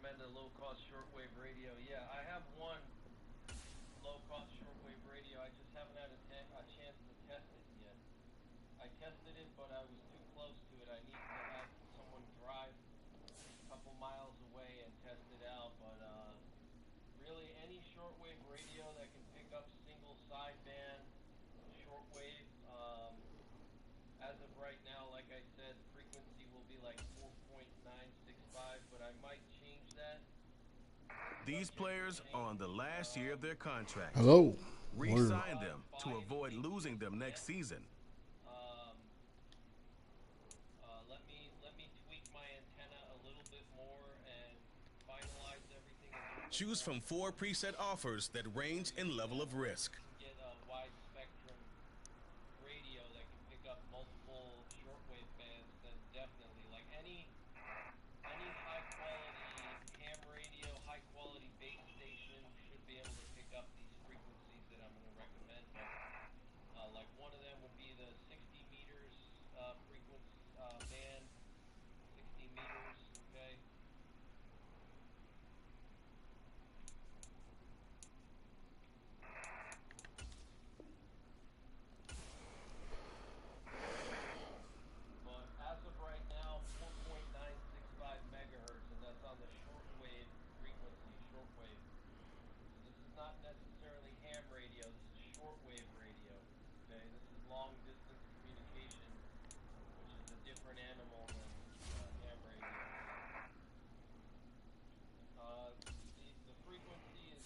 recommend a low-cost shortwave radio. Yeah, I have one low-cost shortwave radio. I just haven't had a chance to test it yet. I tested it, but I was too close to it. I need to have someone drive a couple miles away and test it out. But really, any shortwave radio that can pick up single sideband shortwave. As of right now, like I said, frequency will be like 4.965, but I might change that. These players are on the last year of their contract. Hello. Re-sign them to avoid losing them next season. Let me tweak my antenna a little bit more and finalize everything. Choose from 4 preset offers that range in level of risk. Get a wide spectrum radio that can pick up multiple shortwave bands. Then definitely, like any high quality ham radio, high quality base station should be able to pick up these frequencies that I'm going to recommend. But like one of them would be the 60 meters frequency band, 60 meters. Okay. But as of right now, 4.965 megahertz, and that's on the shortwave frequency, shortwave. So this is not necessarily ham radio, this is shortwave radio. Okay, this is long distance communication, which is a different animal than ham radio. The frequency is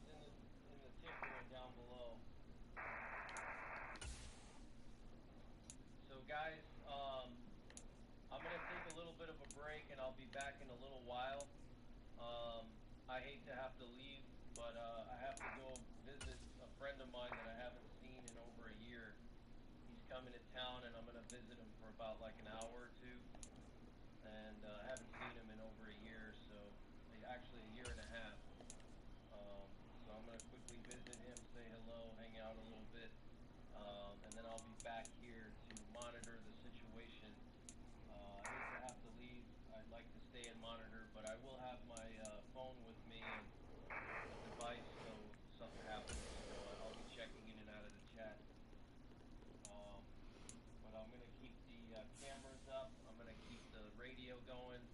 in the ticker down below. So guys, I'm gonna take a little bit of a break, and I'll be back in a little while. I hate to have to leave, but I have to go visit a friend of mine that I haven't seen in over a year. He's coming to town, and I'm gonna visit him for about like an hour or two. And I haven't seen him in over a year, so actually a year and a half. So I'm gonna quickly visit him, say hello, hang out a little bit, and then I'll be back here to monitor the situation. I hate to have to leave. I'd like to stay and monitor, but I will have my phone with me and a device so something happens. So I'll be checking in and out of the chat. But I'm gonna keep the cameras up. I'm gonna keep the radio going,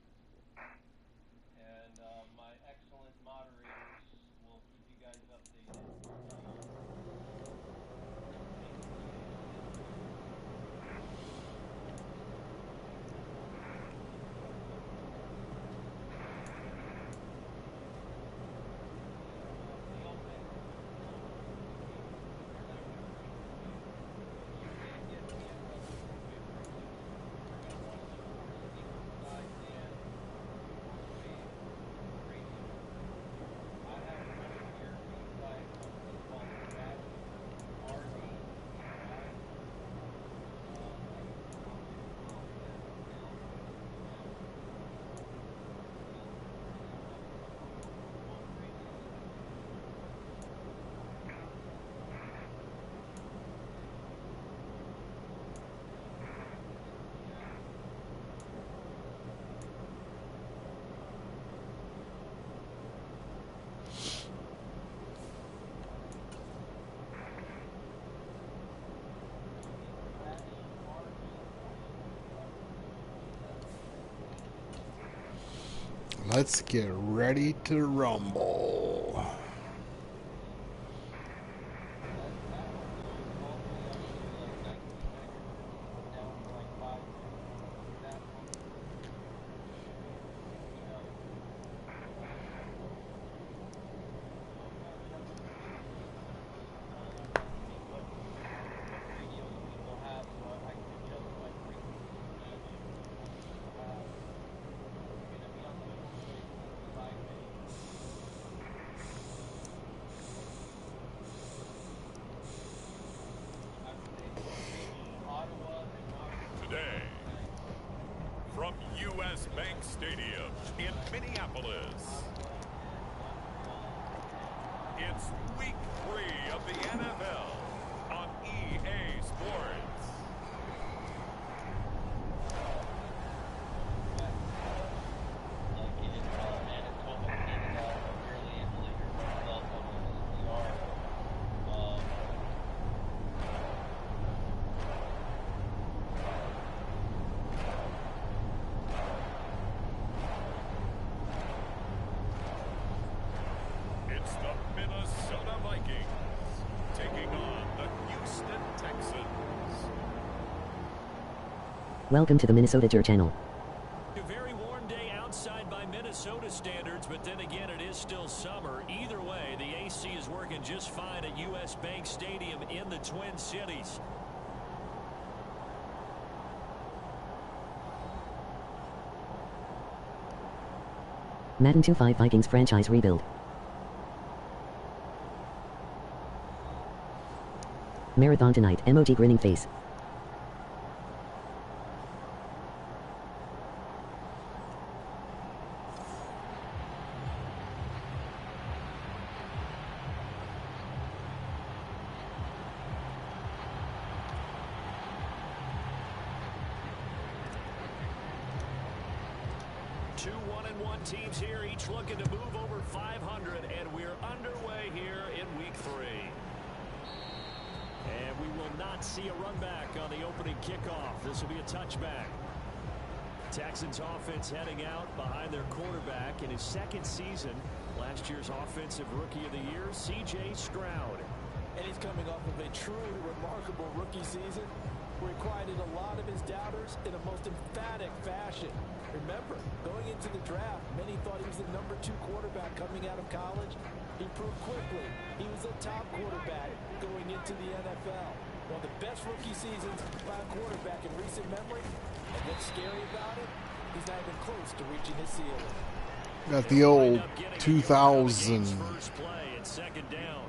and my excellent moderators will keep you guys updated. Let's get ready to rumble. Today, from U.S. Bank Stadium in Minneapolis, it's Week 3 of the NFL on EA Sports. Welcome to the Minnesota Dirt Channel. A very warm day outside by Minnesota standards, but then again, it is still summer. Either way, the AC is working just fine at U.S. Bank Stadium in the Twin Cities. Madden 25 Vikings franchise rebuild. Marathon tonight, emoji grinning face. Two 1-1 teams here, each looking to move over 500, and we're underway here in week 3. And we will not see a run back on the opening kickoff. This will be a touchback. Texans offense heading out behind their quarterback in his second season. Last year's Offensive Rookie of the Year, C.J. Stroud. And he's coming off of a truly remarkable rookie season where he quieted a lot of his doubters in a most emphatic fashion. Remember, going into the draft, many thought he was the #2 quarterback coming out of college. He proved quickly he was a top quarterback going into the NFL. One of the best rookie seasons by a quarterback in recent memory. And what's scary about it, he's not even close to reaching his ceiling. Got the old 2000. First play and second down.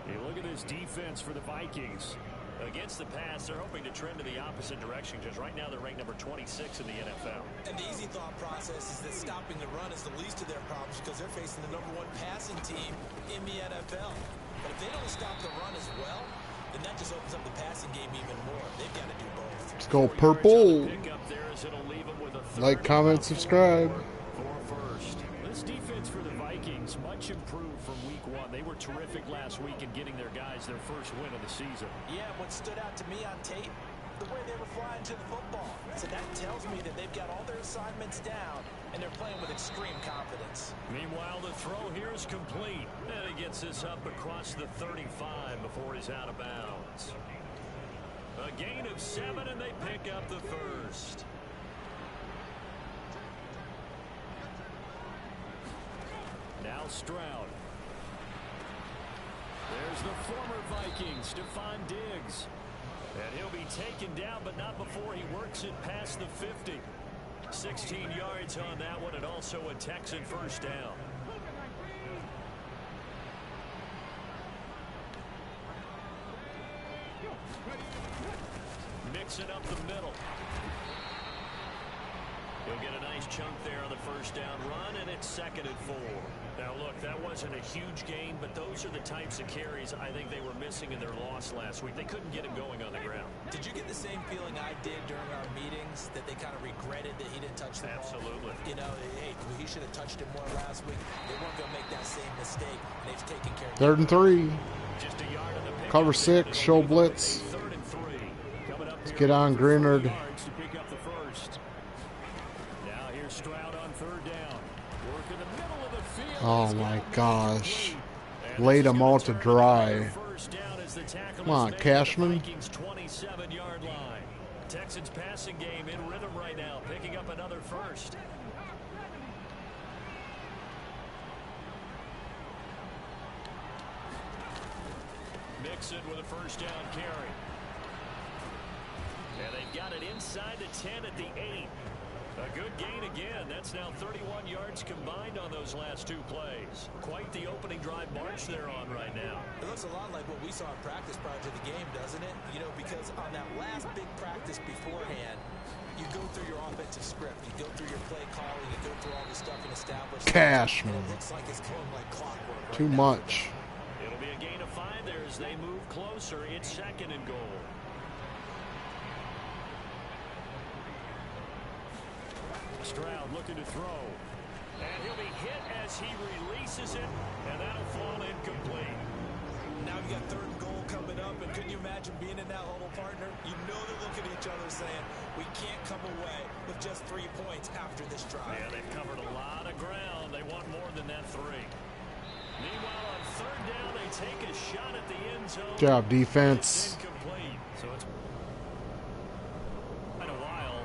Hey, look at this defense for the Vikings. Against the pass, they're hoping to trend in the opposite direction because right now they're ranked number 26 in the NFL. And the easy thought process is that stopping the run is the least of their problems because they're facing the #1 passing team in the NFL. But if they don't stop the run as well, then that just opens up the passing game even more. They've got to do both. Let's go purple. Like, comment, subscribe. This defense for the Vikings much improved from week 1. They were terrific last week in getting their guys their first win of the season. Yeah, what stood out to me on tape, the way they were flying to the football. So that tells me that they've got all their assignments down and they're playing with extreme confidence. Meanwhile, the throw here is complete. And he gets this up across the 35 before he's out of bounds. A gain of 7, and they pick up the first. Now Stroud. There's the former Viking, Stephon Diggs. And he'll be taken down, but not before he works it past the 50. 16 yards on that one, and also a Texan first down. Mixing up the middle. He'll get a nice chunk there on the first down run, and it's 2nd and 4. Now, look, that wasn't a huge gain, but those are the types of carries I think they were missing in their loss last week. They couldn't get him going on the ground. Did you get the same feeling I did during our meetings, that they kind of regretted that he didn't touch the ball? Absolutely. You know, hey, he should have touched it more last week. They weren't going to make that same mistake, and they've taken care of it. 3rd and 3. Just a yard in the pick. Cover 6, show blitz. 3rd and 3. Coming up Let's get on Greenard. To pick up the first. Now here's Stroud on 3rd down. Work in the middle of the field. Oh my gosh. Laid them all to dry. Come on, Cashman. 27-yard line. Texans passing game in rhythm right now, picking up another first. Mixon with a first down carry. And they've got it inside the 10 at the 8. A good gain again. That's now 31 yards combined on those last 2 plays. Quite the opening drive march they're on right now. It looks a lot like what we saw in practice prior to the game, doesn't it? You know, because on that last big practice beforehand, you go through your offensive script. You go through your play calling. You go through all the stuff and establish. Cashman. It looks like it's going like clockwork. Right Too now. much. It'll be a gain of 5 there as they move closer. It's 2nd and goal. Stroud looking to throw. And he'll be hit as he releases it, and that'll fall incomplete. Now you got 3rd and goal coming up, and couldn't you imagine being in that huddle, partner? You know they're looking at each other saying, we can't come away with just 3 points after this drive. Yeah, they've covered a lot of ground. They want more than that 3. Meanwhile, on 3rd down, they take a shot at the end zone. Good job, defense. It's incomplete. So it's been a while.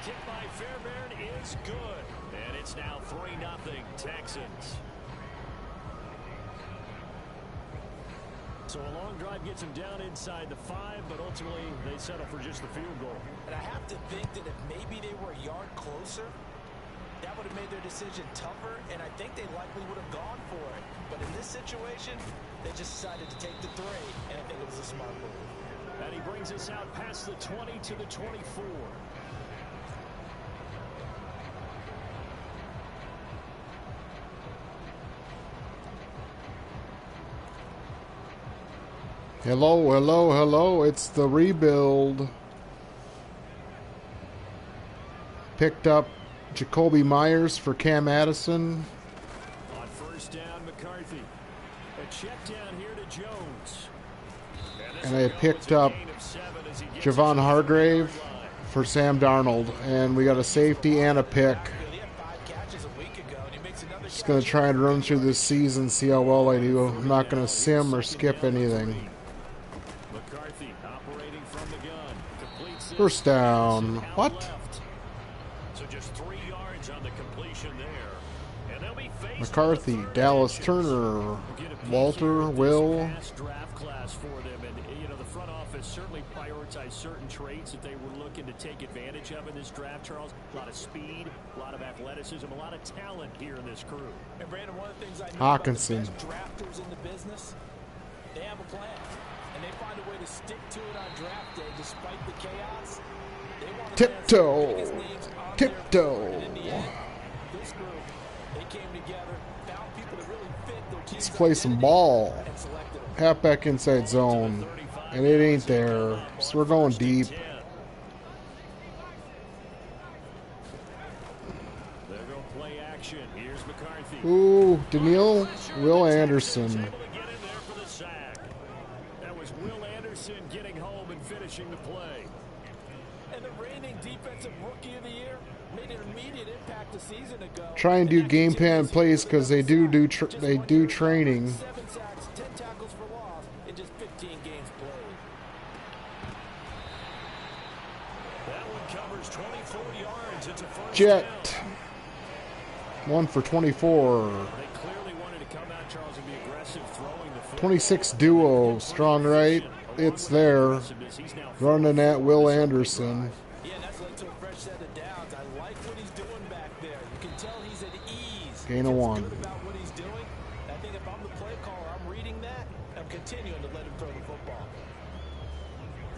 kick by Fairbairn is good. And it's now 3-0 Texans. So a long drive gets them down inside the 5, but ultimately they settle for just the field goal. And I have to think that if maybe they were a yard closer, that would have made their decision tougher, and I think they likely would have gone for it. But in this situation, they just decided to take the 3, and I think it was a smart move. And he brings us out past the 20 to the 24. Hello, hello, hello. It's the rebuild. Picked up Jacoby Myers for Cam Addison. On first down, McCarthy. A check down here to Jones. And I picked up Javon Hargrave for Sam Darnold. And we got a safety and a pick. Just going to try and run through this season, see how well I do. I'm not going to sim or skip anything. McCarthy operating from the gun. Completes this. First down. What? So just 3 yards on the completion there. And they'll be faced McCarthy, Dallas Turner, Walter, Will. Draft class for them, and you know the front office certainly prioritized certain traits that they were looking to take advantage of in this draft. Charles, a lot of speed, a lot of athleticism, a lot of talent here in this crew. And Brandon, one of the things I know Hawkinson. about the best drafters in the business, they have a plan, and they find a way to stick to it on draft day despite the chaos. They want to Tiptoe. Tiptoe. This group, they came together, found people that really fit their team's Let's play some identity, ball. and selected them. Halfback inside zone. And it ain't there. So we're going deep. They're going to play action. Here's McCarthy. Ooh, Daniil Will Anderson. Able to get in there for the sack. That was Will Anderson getting home and finishing the play. And the reigning defensive rookie of the year made an immediate impact a season ago. Try and do game plan plays because they do training. 7 sacks, 10 tackles for loss in just 15 games played. That one covers 24 yards. It's a first Jet. down. 1 for 24. They clearly wanted to come out, Charles, and be aggressive throwing the football. 26 duo. Strong right. It's there. Running at Will Anderson. Yeah, that's led to a fresh set of downs. I like what he's doing back there. You can tell he's at ease. Gain of Feels 1. good about what he's doing. I think if I'm the play caller, I'm reading that. I'm continuing to let him throw the football.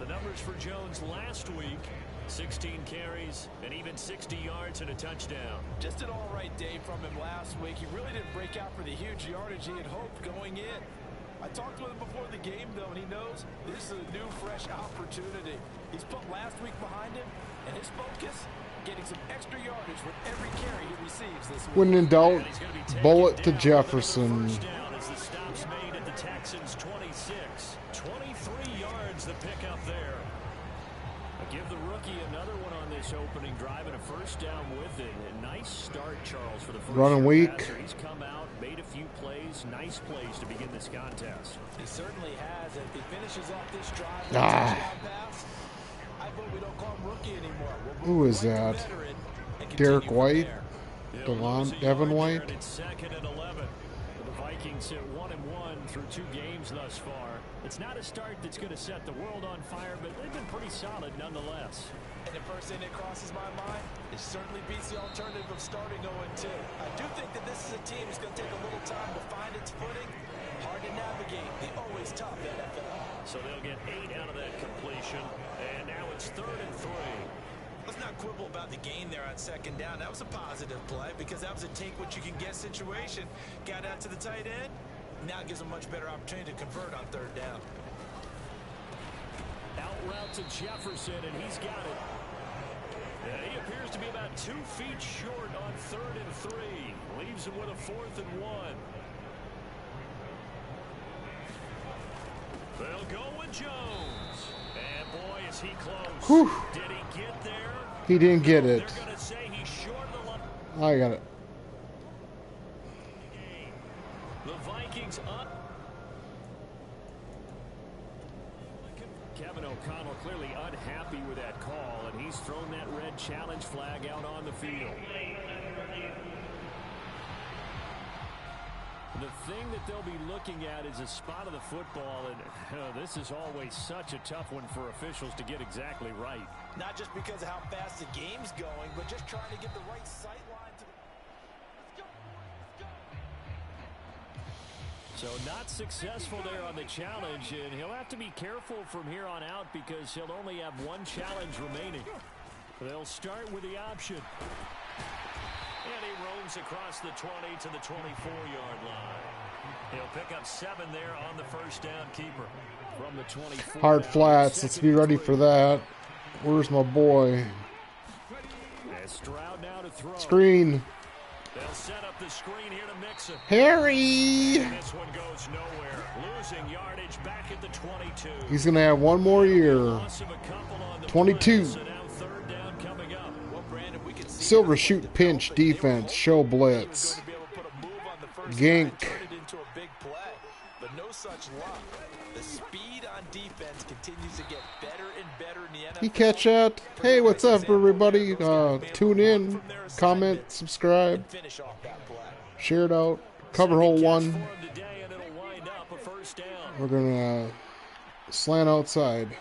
The numbers for Jones last week, 16 carries and even 60 yards and a touchdown. Just an all-right day from him last week. He really didn't break out for the huge yardage he had hoped going in. I talked with him before the game, though, and he knows this is a new, fresh opportunity. He's put last week behind him, and his focus, getting some extra yardage with every carry he receives this week. When in doubt, And he's gonna be taken bullet to down. Jefferson. First down as the stop's made at the Texans' 26. 23 yards the pickup there. Give the rookie another one on this opening drive and a first down with it. A nice start, Charles, for the first Running weak. passer. He's come out, made a few plays, nice plays to begin this contest. He certainly has. If he finishes off this drive with a Ah. touchdown pass, I vote we don't call him rookie anymore. We'll Who move is right to that? veteran and Derek continue from White? there. Devin White? It's second and 11. The Vikings hit 1-1 through 2 games thus far. It's not a start that's going to set the world on fire, but they've been pretty solid nonetheless. And the first thing that crosses my mind, it certainly beats the alternative of starting 0-2. I do think that this is a team that's going to take a little time to find its footing. Hard to navigate the always tough NFL. So they'll get 8 out of that completion, and now it's 3rd and 3. Let's not quibble about the gain there on second down. That was a positive play because that was a take-what-you-can-get situation. Got out to the tight end. Now it gives them a much better opportunity to convert on 3rd down. Out route to Jefferson, and he's got it. And he appears to be about 2 feet short on 3rd and 3. Leaves him with a 4th and 1. They'll go with Jones. And boy, is he close. Whew. Did he get there? He didn't get it. They're going to say he's short of the line. I got it. The Vikings up. Kevin O'Connell clearly unhappy with that call, and he's thrown that red challenge flag out on the field. The thing that they'll be looking at is a spot of the football, and this is always such a tough one for officials to get exactly right. Not just because of how fast the game's going, but just trying to get the right sight line to the... So not successful there on the challenge, and he'll have to be careful from here on out because he'll only have one challenge remaining. They'll start with the option. And he roams across the 20 to the 24-yard line. He'll pick up 7 there on the first down keeper. From the 24. Hard flats. Let's be ready for that. Where's my boy? Stroud now to throw. Screen. They'll set up the screen here to mix it. Harry! And this one goes nowhere. Losing yardage back at the 22. He's going to have one more year. Loss of a couple on the 22. play, so now third down coming up. Well, Brandon, we can see Silver shoot pinch defense. Show blitz. Gink. turn it into a big play, but no such luck. The speed on defense continues to get better and better in the NFL. You catch that? Hey, what's up, everybody? Tune in, comment, subscribe, Finish off that play. share it out. Cover hole 1. For him today, and it'll wind up a first down. We're gonna slant outside.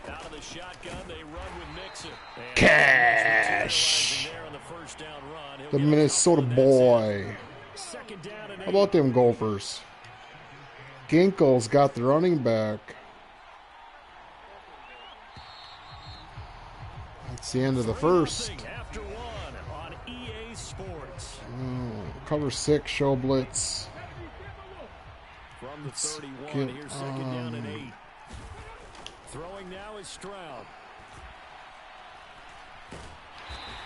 Out of the shotgun, they run with Mixon. And Cash. there on the first down run. He'll The get a Minnesota couple, and that's it. boy. Second down and How about them Gophers? Ginkle's got the running back. That's the end of the first. After one on EA Sports. Cover 6, show blitz. From the 31, get, here's second down and 8. Throwing now is Stroud.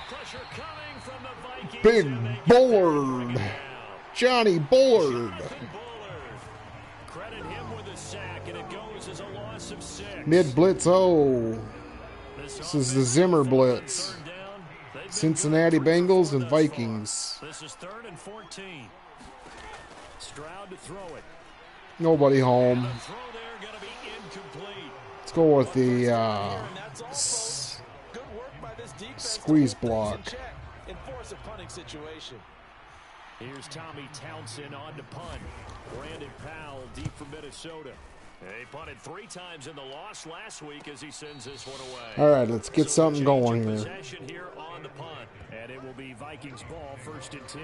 Pressure coming from the Vikings. Big and they get Bullard. that down. Johnny Bullard. Jonathan Bullard. Credit him with a sack, and it goes as a loss of 6. Mid blitz. Oh, this is the Zimmer blitz. Third down. They've been Cincinnati good for Bengals third and thus far. Vikings. This is 3rd and 14. Stroud to throw it. Nobody home. The throw there going to be incomplete. Let's go with the And that's all, folks. Good work by this defense. squeeze to hold block. things in check and force a punting situation. Here's Tommy Townsend on to punt. Brandon Powell deep for Minnesota. He punted 3 times in the loss last week as he sends this one away. All right, let's get So something change going of here. Possession here on the punt, and it will be Vikings ball, 1st and 10.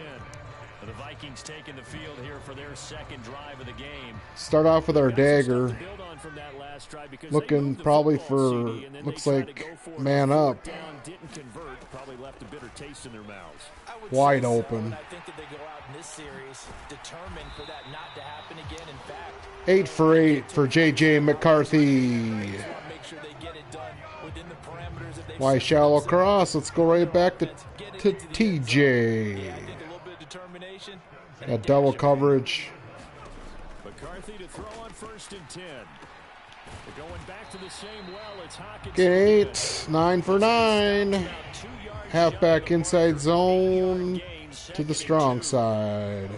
And the Vikings taking the field here for their second drive of the game. Start off with our dagger. Build on from that last drive because they Looking moved the probably football, for, CD, and then looks they tried like to go for it. man Fourth up. down, didn't convert, probably left a bitter taste in their mouths. I would Wide say so, open. and I think that they go out in this series determined for that not to happen again. In fact, 8 for 8 for J.J. McCarthy. make sure they get it done within the parameters that they've Why set shallow for cross? Let's go right back to Get it into the end zone. TJ. Yeah, I think a little bit of determination. and Got a double dash of coverage. McCarthy to throw on 1st and 10. They're going back to the same well. It's Hawkins. Get 8. 9 for 9. Halfback inside zone to the strong side.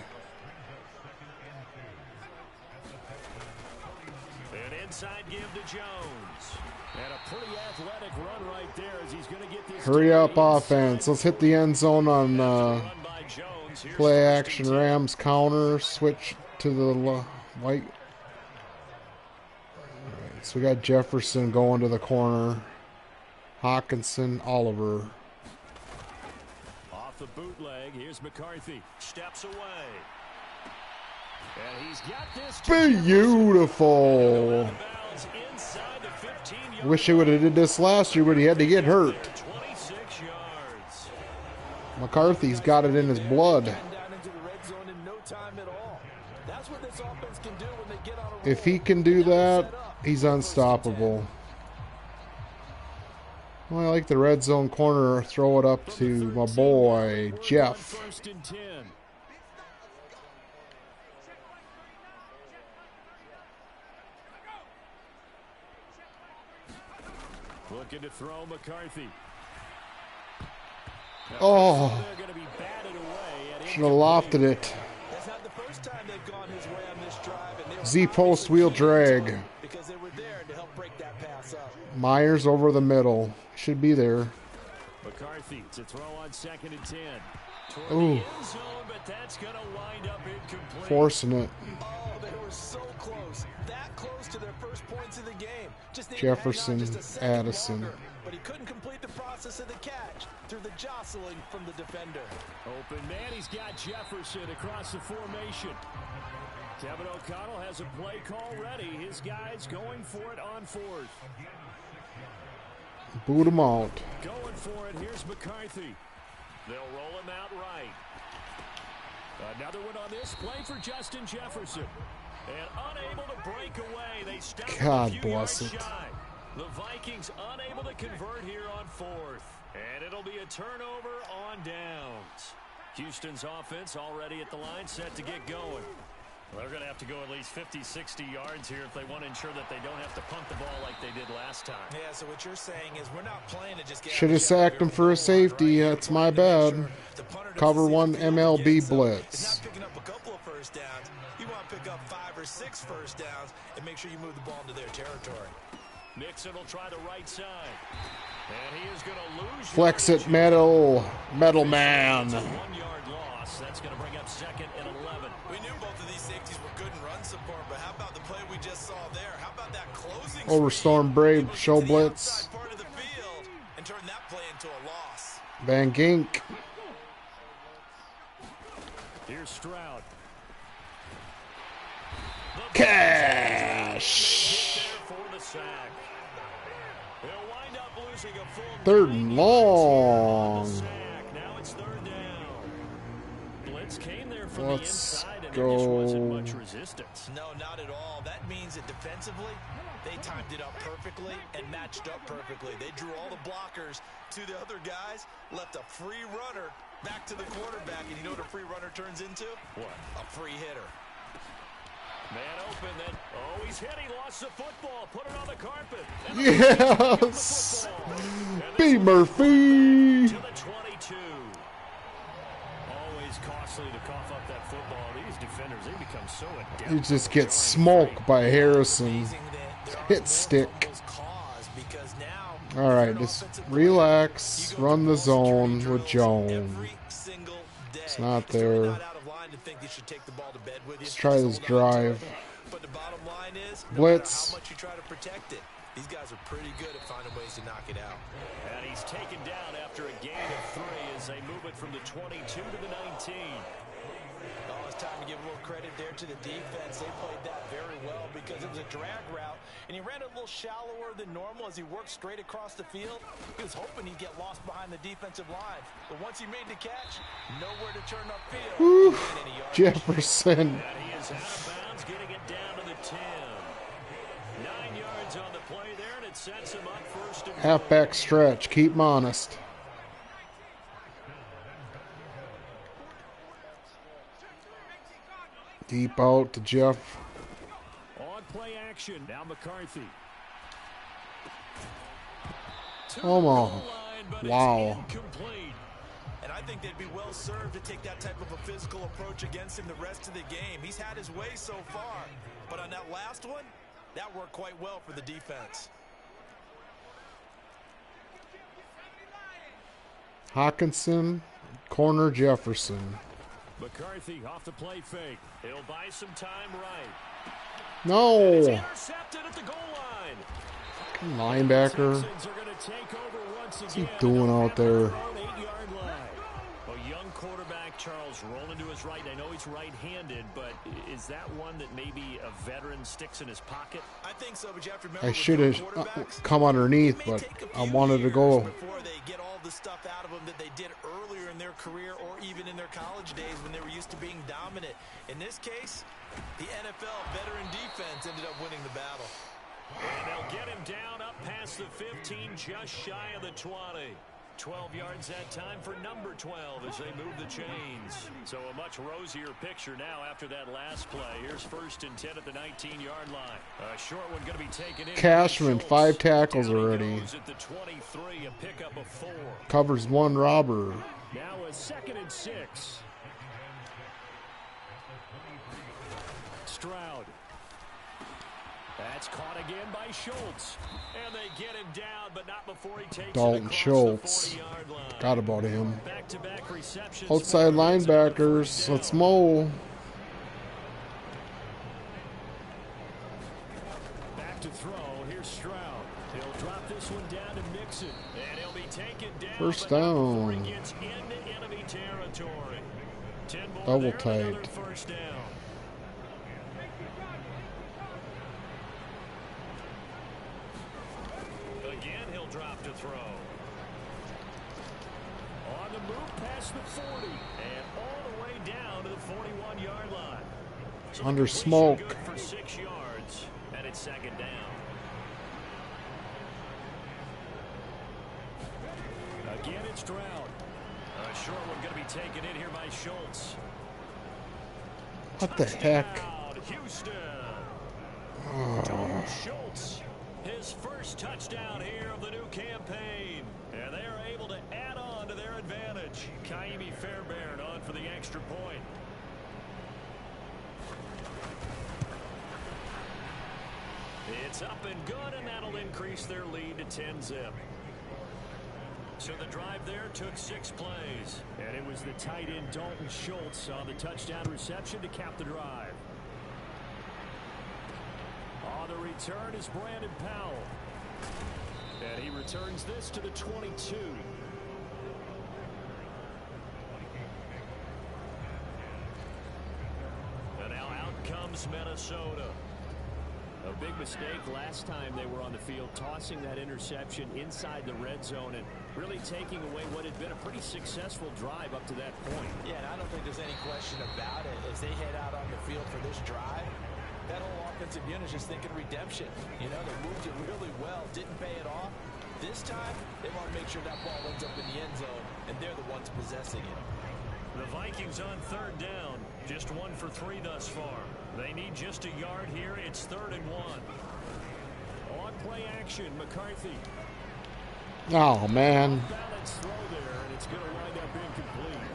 An inside give to Jones. And a pretty athletic run right there as he's going to get this. Hurry to up the offense. Let's hit the end zone on run by Jones. Here's play 1st and action 10. Rams counter. Switch to the white. Alright, so we got Jefferson going to the corner. Hawkinson, Oliver. Off the bootleg, here's McCarthy. Steps away. And he's got this. to Beautiful. Out of bounds inside the 15-yard Wish he would have did this last year, but he had to get hurt. 26 yards. McCarthy's got it in his blood. down into the red zone in no time at all. That's what this offense can do when they get on a roll. If he can do that, he's unstoppable. Well, I like the red zone corner. Throw it up to my boy, Jeff. 1st and 10. Looking to throw McCarthy. Oh, They're going to be batted away. should have lofted it. That's not the first time they've gone his way on this drive, and they'll Z post wheel drag. Because they were there to help break that pass up. Myers over the middle. Should be there. McCarthy to throw on 2nd and 10. Toward Ooh. the end zone, but that's going to wind up incomplete. Forcing it. Oh, they were so close. That close to their first points of the game. Just needed Jefferson, to hang on just a second Addison. longer, but he couldn't complete the process of the catch through the jostling from the defender. Open man, he's got Jefferson across the formation. Kevin O'Connell has a play call ready. His guys going for it on 4th. Boot him out. Going for it. Here's McCarthy. They'll roll him out right. Another one on this play for Justin Jefferson. And unable to break away. They stop God a few bless yards it. shy. The Vikings unable to convert here on 4th. And it'll be a turnover on downs. Houston's offense already at the line, set to get going. Well, they're going to have to go at least 50, 60 yards here if they want to ensure that they don't have to punt the ball like they did last time. Yeah, so what you're saying is we're not playing to just get Should have sacked him for a safety. That's my bad. Cover one MLB blitz. It's not picking up a couple of first downs. You want to pick up 5 or 6 first downs and make sure you move the ball into their territory. Mixon will try the right side. And he is going to lose. Flex it, metal man. 1 yard loss. That's going to bring up 2nd and 11. We knew both of these safeties were good in run support, but how about the play we just saw there? How about that closing Overstorm Brave show blitz. part of the field and turn that play into a loss? Van Gink. Here's Stroud. Cash. For the sack. They'll wind up losing a full 3rd 9 and yards here on long. the sack. Now it's 3rd down. Blitz came there from the Let's inside, and there just wasn't go. much resistance. No, not at all. That means that defensively, they timed it up perfectly and matched up perfectly. They drew all the blockers to the other guys, left a free runner back to the quarterback, and you know what a free runner turns into? What? A free hitter. Man open, then. Oh, he's hit. He lost the football. Put it on the carpet. Yes. B. Murphy. To the 22. Always costly to cough up that football. These defenders, they become so adept. You just get smoked by Harrison. Amazing that there are Hit more stick. fumbles caused because now All right, if you're an just offensive relax. player, you go Run through the ball security zone with drills Jones. every single day. It's not It's really there. not out of line to think you should take the ball to bed with you. Let's try this Just hold on to drive. it. But the bottom line is, no Blitz. matter how much you try to protect it, these guys are pretty good at finding ways to knock it out. And he's taken down after a gain of 3 as they move it from the 22 to the 19. Oh, it's time to give a little credit there to the defense. They played that very well because it was a drag route, and he ran a little shallower than normal as he worked straight across the field. He was hoping he'd get lost behind the defensive line, but once he made the catch, nowhere to turn upfield. Woo. to gain any yardage. Jefferson. And he is out of bounds, getting it down to the 10. 9 yards on the play there, and it sets him up 1st and goal. Halfback stretch. Keep him honest. Deep out to Jeff. On play action, now McCarthy. To Come the on. goal line, but Wow. it's incomplete. And I think they'd be well served to take that type of a physical approach against him the rest of the game. He's had his way so far, but on that last one, that worked quite well for the defense. Hawkinson. Corner Jefferson. McCarthy off the play fake. He'll buy some time right. It's No. intercepted at the goal line. Linebacker. Texans are going to take over once What's he again. doing They'll out have their there? own 8-yard line. A young quarterback, Charles, rolling to his right. I know he's right-handed, but is that one that maybe a veteran sticks in his pocket? I think so, but you have to remember I with should young have quarterbacks, come underneath, it may but take a I few wanted to years go. before they get all the stuff out of them that they did earlier in their career or even in their college days when they were used to being dominant. In this case, the NFL veteran defense ended up winning the battle. And they'll get him down up past the 15, just shy of the 20. 12 yards that time for number 12 as they move the chains. So a much rosier picture now after that last play. Here's 1st and 10 at the 19-yard line. A short one going to be taken in. Cashman, Schultz. 5 tackles Down he already. goes at the 23, a pickup of 4. Covers one robber. Now a 2nd and 6. Stroud That's caught again by Schultz. And they get him down, but not before he takes Dalton it across Schultz. the 40-yard line. Forgot about him. Back-to-back receptions. Outside linebackers. Let's mow. Back to throw. Here's Stroud. He'll drop this one down to Mixon. And he'll be taken down. First but not before down. he gets into enemy territory. 10 more Double there, tight. another first down. Again, he'll drop to throw. On the move past the 40 and all the way down to the 41-yard line. So Under completion smoke. good for 6 yards, and it's second down. Again, it's Stroud. A short one going to be taken in here by Schultz. What the heck? Touchdown, Houston. Dalton Schultz, his first touchdown here of the new campaign. And they are able to add on to their advantage. Kaimi Fairbairn on for the extra point. It's up and good, and that'll increase their lead to 10-zip. So the drive there took 6 plays. And it was the tight end Dalton Schultz on the touchdown reception to cap the drive. On the return is Brandon Powell. And he returns this to the 22. And now out comes Minnesota. A big mistake last time they were on the field, tossing that interception inside the red zone and really taking away what had been a pretty successful drive up to that point. Yeah, and I don't think there's any question about it. As they head out on the field for this drive, that whole offensive unit is just thinking redemption. You know, they moved it really well, didn't pay it off. This time, they want to make sure that ball ends up in the end zone, and they're the ones possessing it. The Vikings on third down, just 1 for 3 thus far. They need just a yard here. It's 3rd and 1. On play action, McCarthy. Oh, man. Balanced throw there, and it's going to wind up incomplete.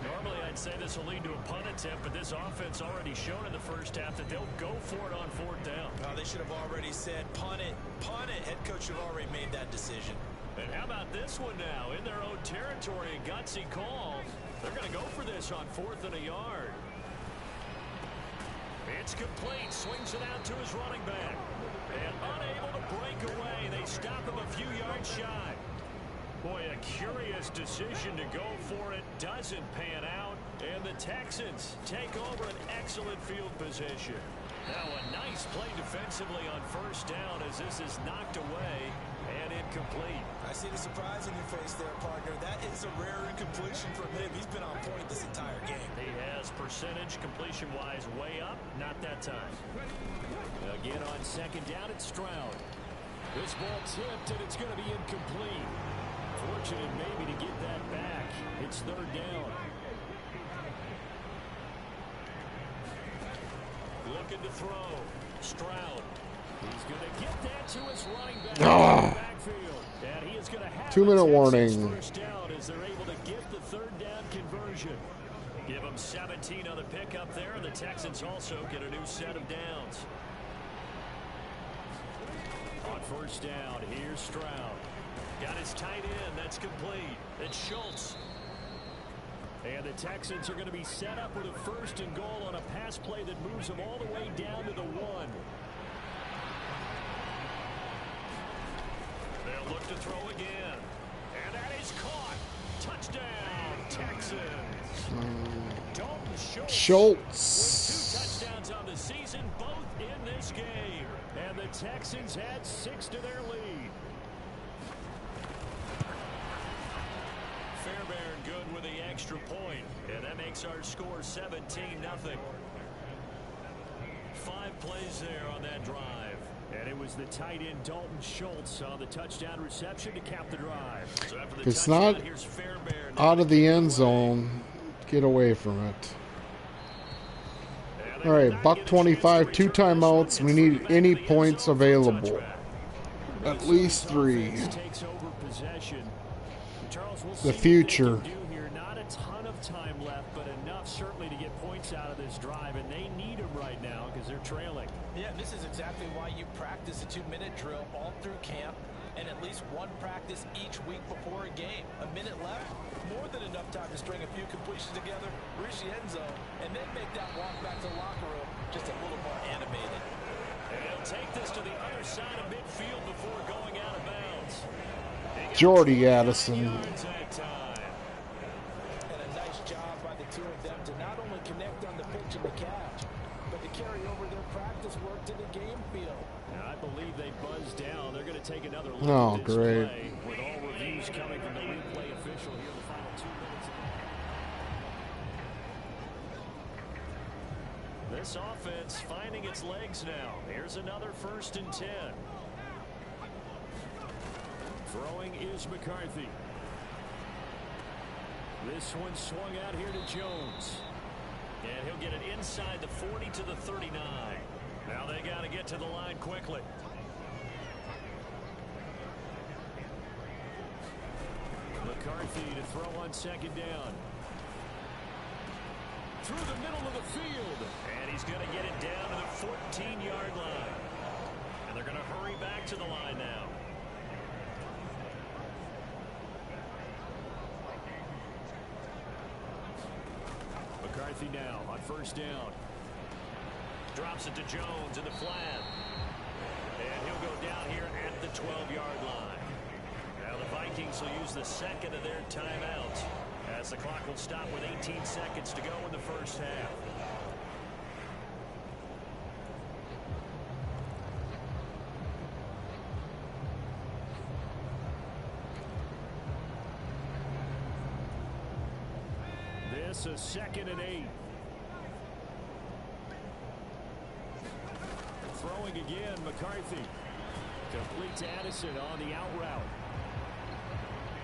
Normally, I'd say this will lead to a punt attempt, but this offense already showed in the first half that they'll go for it on 4th down. They should have already said, punt it, punt it. Head coach should have already made that decision. And how about this one now? In their own territory, a gutsy call. They're going to go for this on 4th and a yard. It's complete. Swings it out to his running back. And unable to break away. They stop him a few yards shy. Boy, a curious decision to go for it. Doesn't pan out. And the Texans take over an excellent field position. Now a nice play defensively on 1st down as this is knocked away and incomplete. I see the surprise in your face there, partner. That is a rare incompletion from him. He's been on point this entire game. He has percentage completion-wise way up. Not that time. Again on 2nd down, it's Stroud. This ball tipped, and it's going to be incomplete. Fortunate maybe to get that back. It's 3rd down. Looking to throw. Stroud. He's going to get that to his running back in the backfield. And he is going to have 2-minute warning. 1st down as they're able to get the 3rd down conversion. Give them 17 on the pickup there, and the Texans also get a new set of downs. On 1st down, here's Stroud. Got his tight end. That's complete. It's Schultz. And the Texans are going to be set up with a 1st and goal on a pass play that moves them all the way down to the 1. They'll look to throw again. And that is caught. Touchdown, Texans. Dalton Schultz. With 2 touchdowns on the season, both in this game. And the Texans add 6 to their lead. Fairbairn good with the extra point, and that makes our score 17-0. 5 plays there on that drive. And it was the tight end Dalton Schultz on the touchdown reception to cap the drive. So after the If it's touchdown, not here's Fairbairn out of the end zone, get away from it. All right, $1.25, 2 timeouts. We need any points available. At least 3. The future. Not a ton of time left, but enough enough certainly to get points out of this drive, and they need them right now because they're trailing. Yeah, this is exactly why you practice a 2-minute drill all through camp and at least one practice each week before a game. A minute left, more than enough time to string a few completions together, reach the end zone, and then make that walk back to the locker room just a little more animated. And he'll take this to the other side of midfield before going out of bounds. Jordy Addison. And a nice job by the two of them to not only connect on the pitch and the catch, but to carry over their practice work to the game field. Now, I believe they buzzed down. They're going to take another look Oh, at this great. play with all reviews coming from the replay official here in the final 2 minutes. This offense finding its legs now. Here's another 1st and 10. Throwing is McCarthy. This one swung out here to Jones. And he'll get it inside the 40 to the 39. Now they got to get to the line quickly. McCarthy to throw on 2nd down. Through the middle of the field. And he's going to get it down to the 14-yard line. And they're going to hurry back to the line now. McCarthy now on 1st down. Drops it to Jones in the flat. And he'll go down here at the 12-yard line. Now the Vikings will use the 2nd of their timeouts as the clock will stop with 18 seconds to go in the 1st half. This is 2nd and 8. Throwing again, McCarthy. Complete to Addison on the out route.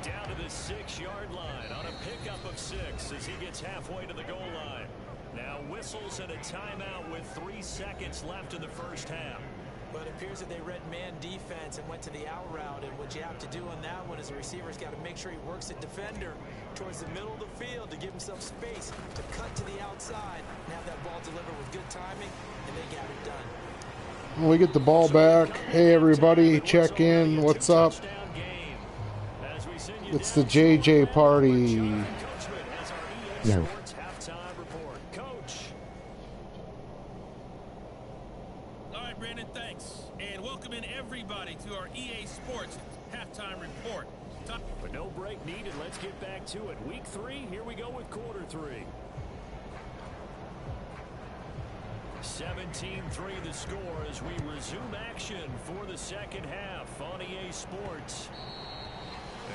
Down to the 6-yard line on a pickup of 6 as he gets halfway to the goal line. Now whistles and a timeout with 3 seconds left in the 1st half. But it appears that they read man defense and went to the out route. And what you have to do on that one is the receiver's got to make sure he works the defender towards the middle of the field to give himself space to cut to the outside and have that ball delivered with good timing, and they got it done. We get the ball back. Hey, everybody, check in. What's up? It's the JJ party. No. All right, Brandon, thanks. And welcome in everybody to our EA Sports halftime report. But no break needed. Let's get back to it. Week 3, here we go with quarter 3. 17-3 the score as we resume action for the 2nd half on EA Sports.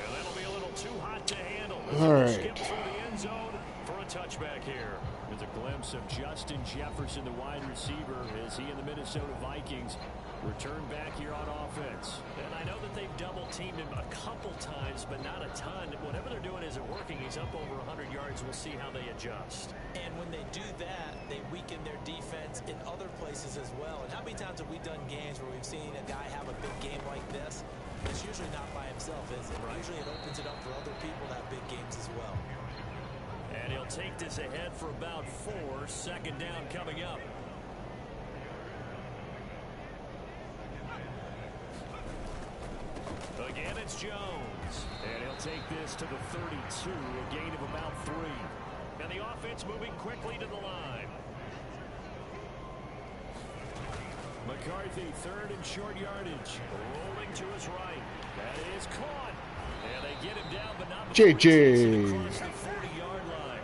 And that'll be a little too hot to handle. All right. Skip through the end zone for a touchback here. There's a glimpse of Justin Jefferson, the wide receiver, as he and the Minnesota Vikings return back here on offense. And I know that they've double-teamed him a couple times, but not a ton. Whatever they're doing isn't working. He's up over 100 yards. We'll see how they adjust. And when they do that, they weaken their defense in other places as well. And how many times have we done games where we've seen a guy have a big game like this? It's usually not by himself, is it? Right. Usually it opens it up for other people to have big games as well. And he'll take this ahead for about 4. 2nd down coming up. Again, it's Jones. And he'll take this to the 32, a gain of about 3. And the offense moving quickly to the line. McCarthy, 3rd and short yardage. Rolling to his right. That is caught. And they get him down, but not JJ. across the 40-yard line.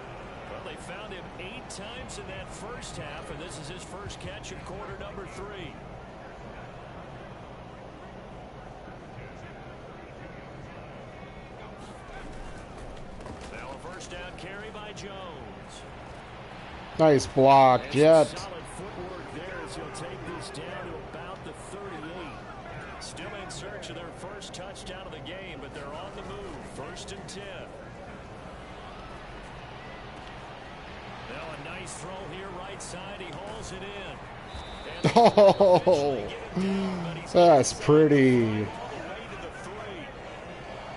Well, they found him 8 times in that 1st half, and this is his first catch of quarter number 3. Now a 1st down carry by Jones. Nice block, Jet. Solid footwork there as he'll take this down to about the 38. Still in search of their first touchdown of the game, but they're on the move. 1st and 10. Now a nice throw here right side. He hauls it in. Oh, that's pretty.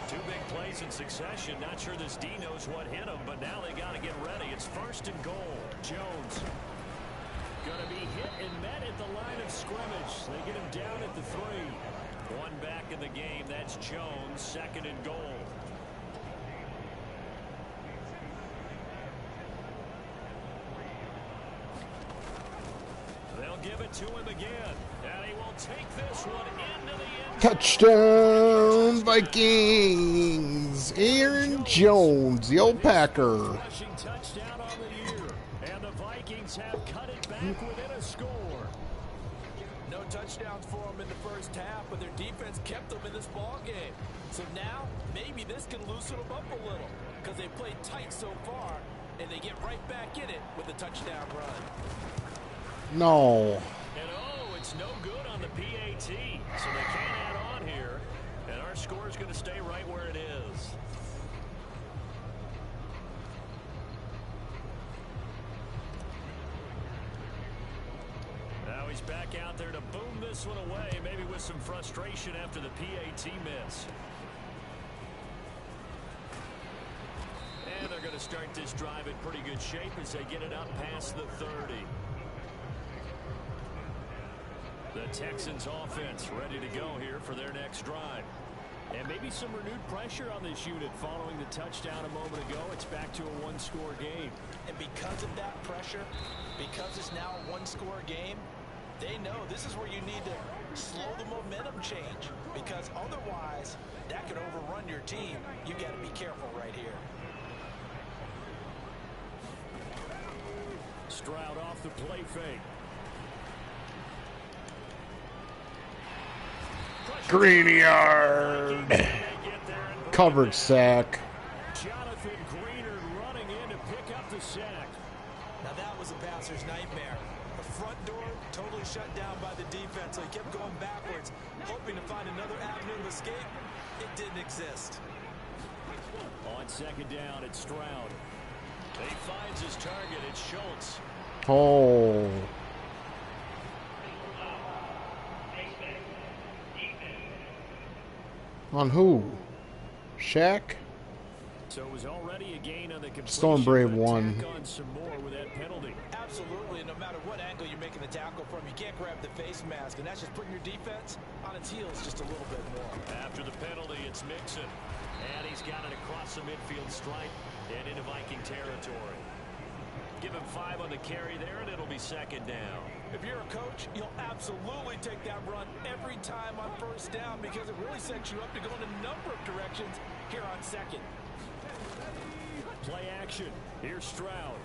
2 big plays in succession. Not sure this D knows what hit him, but now they got to get ready. It's 1st and goal. Jones going to be hit and met at the line of scrimmage. They get him down at the 3. One back in the game. That's Jones, 2nd and goal. They'll give it to him again. And he will take this one into the end. Touchdown, Vikings. Aaron Jones, the old Packer. Rushing touchdown on the year. And the Vikings have cut it back within a score. No touchdowns for them in the first half, but their defense kept them in this ball game. So now, maybe this can loosen them up a little because they played tight so far, and they get right back in it with a touchdown run. No. And oh, it's no good on the PAT, so they can't add on here. And our score is going to stay right where it is. Now he's back out there to boom this one away, maybe with some frustration after the PAT miss. And they're going to start this drive in pretty good shape as they get it up past the 30. The Texans offense ready to go here for their next drive. And maybe some renewed pressure on this unit following the touchdown a moment ago. It's back to a one-score game. And because of that pressure, because it's now a one-score game, they know this is where you need to slow the momentum change. Because otherwise, that could overrun your team. You got to be careful right here. Stroud off the play fake. Greenyard. Coverage sack. Jonathan Greenard running in to pick up the sack. Now that was a passer's nightmare. The front door totally shut down by the defense, so he kept going backwards, hoping to find another avenue of escape. It didn't exist. On 2nd down, it's Stroud. He finds his target. It's Schultz. Oh. On who? Shaq? So it was already a gain on the completion. Stone Brave won. On some more with that penalty. Absolutely, no matter what angle you're making the tackle from, you can't grab the face mask, and that's just putting your defense on its heels just a little bit more. After the penalty, it's Mixon. And he's got it across the midfield stripe and into Viking territory. Give him 5 on the carry there, and it'll be 2nd down. If you're a coach, you'll absolutely take that run every time on 1st down because it really sets you up to go in a number of directions here on 2nd. Play action. Here's Stroud.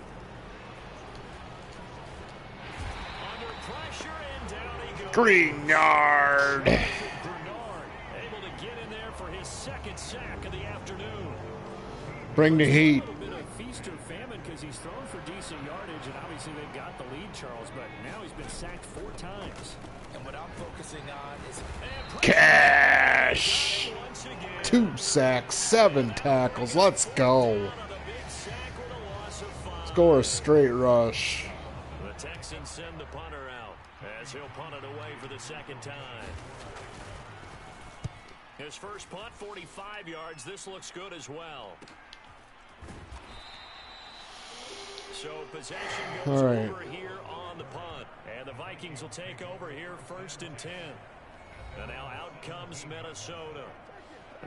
Under pressure, and down he goes. Greenyard. Bernard able to get in there for his 2nd sack of the afternoon. Bring the heat. A little bit of feast or famine because he's thrown for decent yardage, and obviously they've got the lead, Charles, but now he's been sacked 4 times. And what I'm focusing on is Cash. 2 sacks, 7 tackles. Let's go. Score a straight rush. The Texans send the punter out as he'll punt it away for the 2nd time. His first punt, 45 yards. This looks good as well. So possession goes over here on the punt. And the Vikings will take over here 1st and 10. And now out comes Minnesota.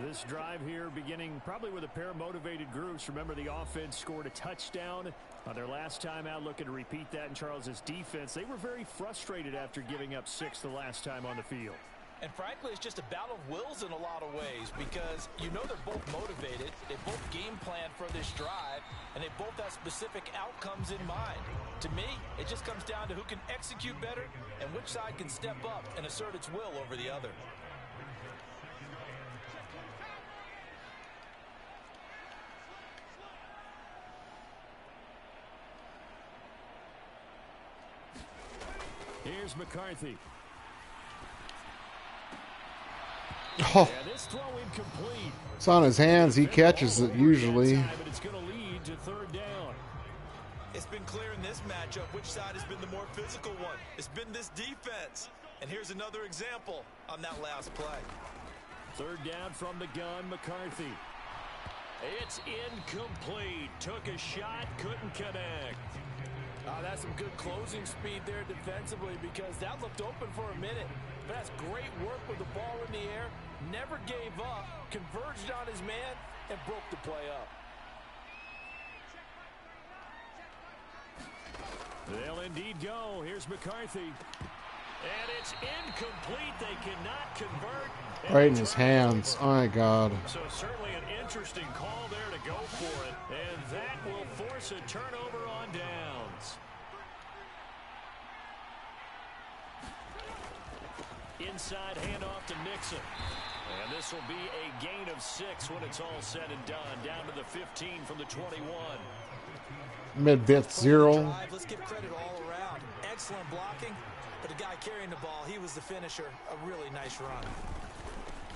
This drive here beginning probably with a pair of motivated groups. Remember, the offense scored a touchdown on their last time out, looking to repeat that in Charles's defense. They were very frustrated after giving up 6 the last time on the field. And frankly, it's just a battle of wills in a lot of ways because you know they're both motivated. They both game plan for this drive, and they both have specific outcomes in mind. To me, it just comes down to who can execute better and which side can step up and assert its will over the other. Here's McCarthy. Oh. Yeah, this throw incomplete. It's on his hands. He catches it usually. But it's going to lead to 3rd down. It's been clear in this matchup which side has been the more physical one. It's been this defense. And here's another example on that last play. 3rd down from the gun, McCarthy. It's incomplete. Took a shot, couldn't connect. That's some good closing speed there defensively because that looked open for a minute. But that's great work with the ball in the air. Never gave up, converged on his man, and broke the play up. They'll indeed go. Here's McCarthy. And it's incomplete. They cannot convert. Right in his hands. Oh, my God. So certainly an interesting call there to go for it. And that will force a turnover on downs. Inside handoff to Nixon. And this will be a gain of 6 when it's all said and done. Down to the 15 from the 21. Mid-bit 0. Let's give credit all around. Excellent blocking. But the guy carrying the ball, he was the finisher. A really nice run.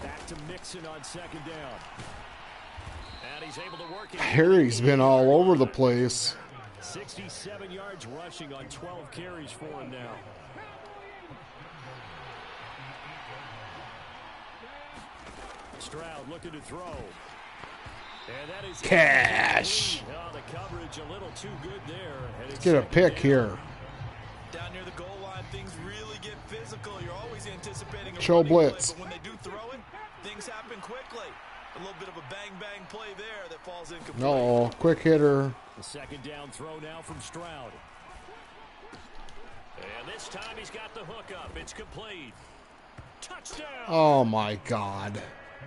Back to Mixon on second down. And he's able to work it. Harry's been all over the place. 67 yards rushing on 12 carries for him now. Stroud looking to throw. And that is Cash. Oh, the coverage a little too good there. Let's get a pick here. Down near the goal line, things really get physical. You're always anticipating a Show running blitz. play, but when they do throw it, things happen quickly. A little bit of a bang-bang play there that falls incomplete. No, quick hitter. The second down throw now from Stroud. And this time he's got the hook up. It's complete. Touchdown. Oh, my God.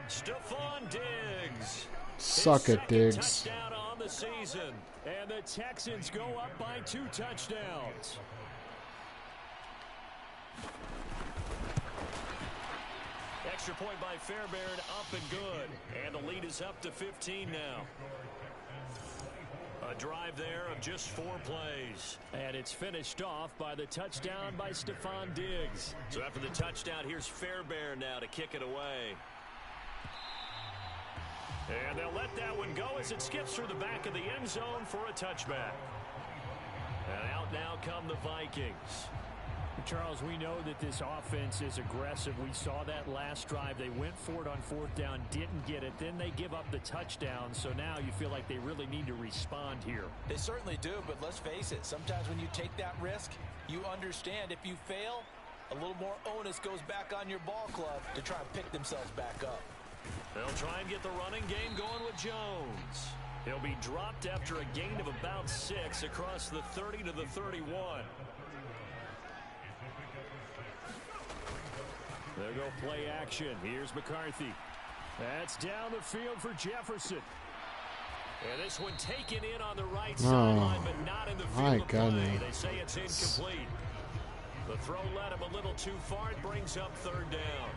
Stephon Diggs. Suck it, Diggs. Touchdown on the season. And the Texans go up by 2 touchdowns. Extra point by Fairbairn, up and good. And the lead is up to 15 now. A drive there of just 4 plays. And it's finished off by the touchdown by Stephon Diggs. So after the touchdown, here's Fairbairn now to kick it away. And they'll let that one go as it skips through the back of the end zone for a touchback. And out now come the Vikings. Charles, we know that this offense is aggressive. We saw that last drive. They went for it on 4th down, didn't get it. Then they give up the touchdown. So now you feel like they really need to respond here. They certainly do, but let's face it. Sometimes when you take that risk, you understand if you fail, a little more onus goes back on your ball club to try and pick themselves back up. They'll try and get the running game going with Jones. He'll be dropped after a gain of about 6 across the 30 to the 31. There go play action. Here's McCarthy. That's down the field for Jefferson. And this one taken in on the right sideline, but not in the field of play. They say it's incomplete. The throw led him a little too far. It brings up 3rd down.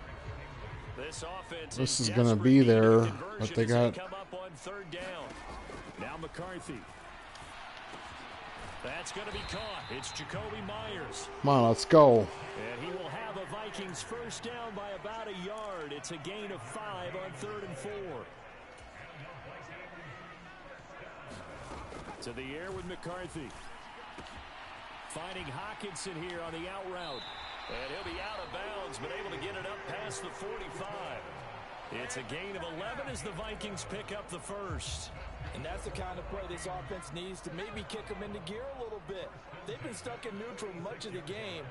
This offense is going to be there, but they got. Come up on 3rd down. Now McCarthy. That's going to be caught. It's Jacoby Myers. Come on, let's go. And he will have a Vikings 1st down by about a yard. It's a gain of 5 on 3rd and 4. To the air with McCarthy. Finding Hockenson here on the out route. And he'll be out of bounds, but able to get it up past the 45. It's a gain of 11 as the Vikings pick up the 1st. And that's the kind of play this offense needs to maybe kick them into gear a little bit. They've been stuck in neutral much of the game.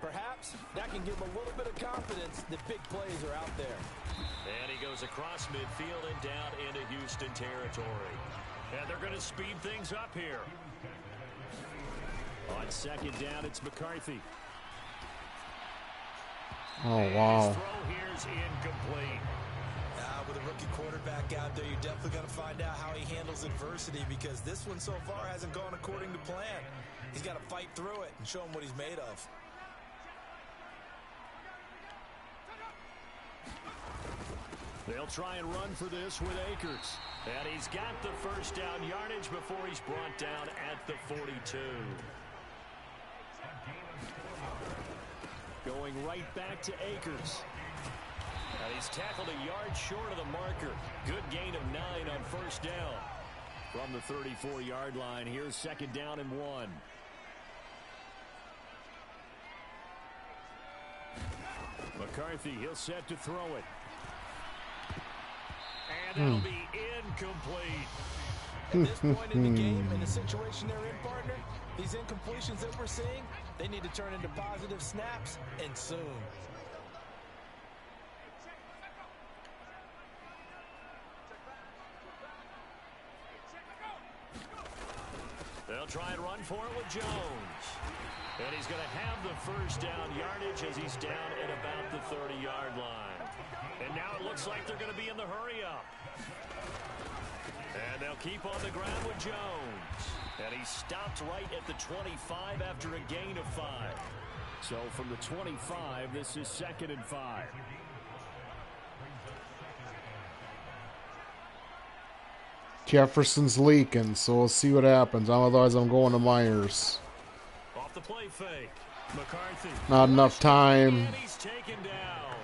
Perhaps that can give them a little bit of confidence that big plays are out there. And he goes across midfield and down into Houston territory. And they're going to speed things up here. On 2nd down, it's McCarthy. Oh, wow. His throw here's incomplete. With a rookie quarterback out there, you're definitely going to find out how he handles adversity because this one so far hasn't gone according to plan. He's got to fight through it and show him what he's made of. They'll try and run for this with Akers. And he's got the 1st down yardage before he's brought down at the 42. Going right back to Akers. And he's tackled a yard short of the marker. Good gain of 9 on 1st down. From the 34-yard line, here's 2nd down and 1. McCarthy, he'll set to throw it. that'll be incomplete. At this point in the game, in the situation they're in, partner, these incompletions that we're seeing, they need to turn into positive snaps, and soon. They'll try and run for it with Jones. And he's going to have the first down yardage as he's down at about the 30-yard line. And now it looks like they're going to be in the hurry-up. And they'll keep on the ground with Jones. And he stopped right at the 25 after a gain of 5. So from the 25, this is 2nd and 5. Jefferson's leaking, so we'll see what happens. Otherwise, I'm going to Myers. Off the play fake. McCarthy. Not enough time. And he's taken down.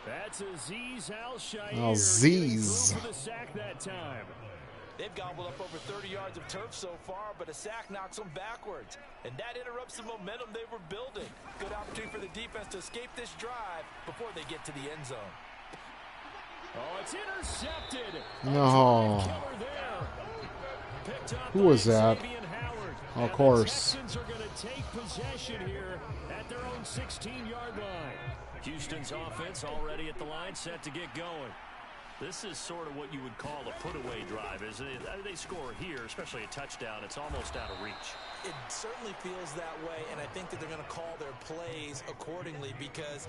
That's Azeez Al-Shaair. Azeez. For the sack that time. They've gobbled up over 30 yards of turf so far, but a sack knocks them backwards. And that interrupts the momentum they were building. Good opportunity for the defense to escape this drive before they get to the end zone. Oh, it's intercepted. No. Who was that? Of course. Texans are going to take possession here at their own 16-yard line. Houston's offense already at the line, set to get going. This is sort of what you would call a put-away drive, isn't it? They score here, especially a touchdown. It's almost out of reach. It certainly feels that way, and I think that they're going to call their plays accordingly because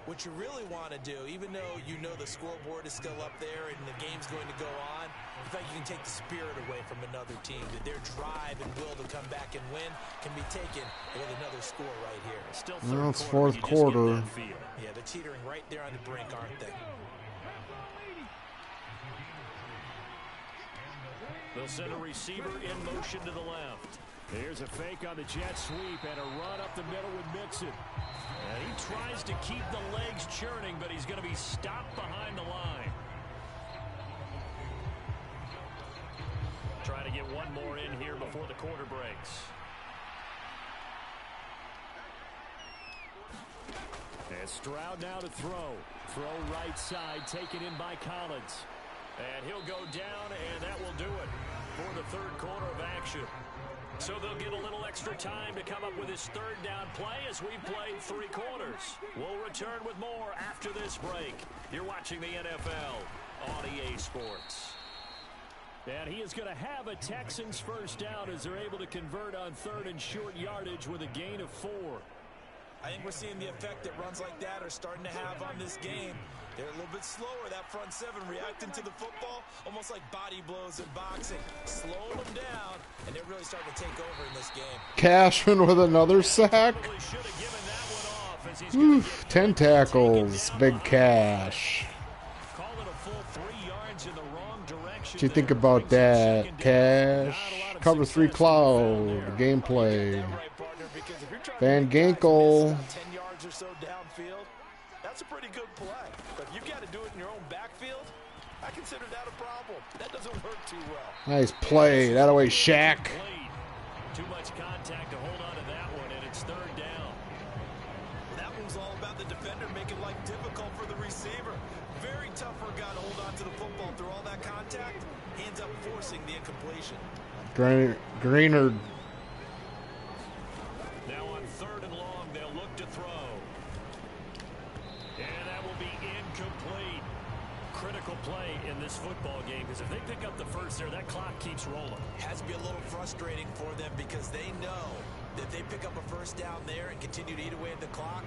what you really want to do, even though you know the scoreboard is still up there and the game's going to go on, in fact, you can take the spirit away from another team. That their drive and will to come back and win can be taken with another score right here. Still well, it's fourth quarter. Yeah, they're teetering right there on the brink, aren't they? They'll send a receiver in motion to the left. Here's a fake on the jet sweep and a run up the middle with Mixon. And he tries to keep the legs churning, but he's going to be stopped behind the line. Trying to get one more in here before the quarter breaks. And Stroud now to throw. Throw right side, taken in by Collins. And he'll go down, and that will do it for the third quarter of action. So they'll get a little extra time to come up with his third down play as we've played 3 quarters. We'll return with more after this break. You're watching the NFL on EA Sports. And he is going to have a Texans first down as they're able to convert on 3rd and short yardage with a gain of 4. I think we're seeing the effect that runs like that are starting to have on this game. They're a little bit slower, that front 7, reacting to the football, almost like body blows in boxing. Slowing them down, and they're really starting to take over in this game. Cashman with another sack. Oof, 10 tackles. Big Cash. What do you think about that, Cash? Cover 3 Cloud. Gameplay. Van Ginkel. 10 yards or so downfield. That's a pretty good play. But if you've got to do it in your own backfield, I consider that a problem. That doesn't work too well. Nice play. That away, Shaq. Too much contact to hold on to that one, and it's 3rd down. That one's all about the defender making life difficult for the receiver. Very tough for a guy to hold on to the football through all that contact. He ends up forcing the incompletion. Greenard. Now on 3rd and long, they'll look to throw. And that will be incomplete. Critical play in this football game, because if they pick up the first there, that clock keeps rolling. Has to be a little frustrating for them because they know that they pick up a first down there and continue to eat away at the clock,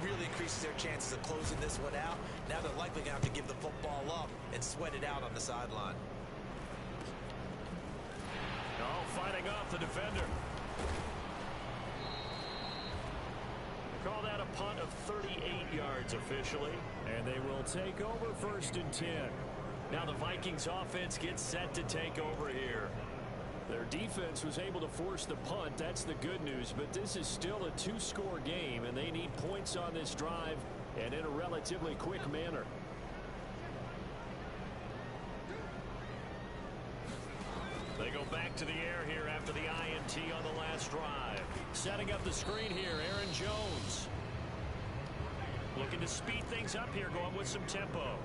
really increases their chances of closing this one out. Now they're likely going to have to give the football up and sweat it out on the sideline. Oh, fighting off the defender. Call that a punt of 38 yards officially. And they will take over 1st and 10. Now the Vikings offense gets set to take over here. Their defense was able to force the punt. That's the good news. But this is still a 2-score game, and they need points on this drive and in a relatively quick manner. They go back to the air here after the INT on the last drive. Setting up the screen here, Aaron Jones. Looking to speed things up here, going with some tempo.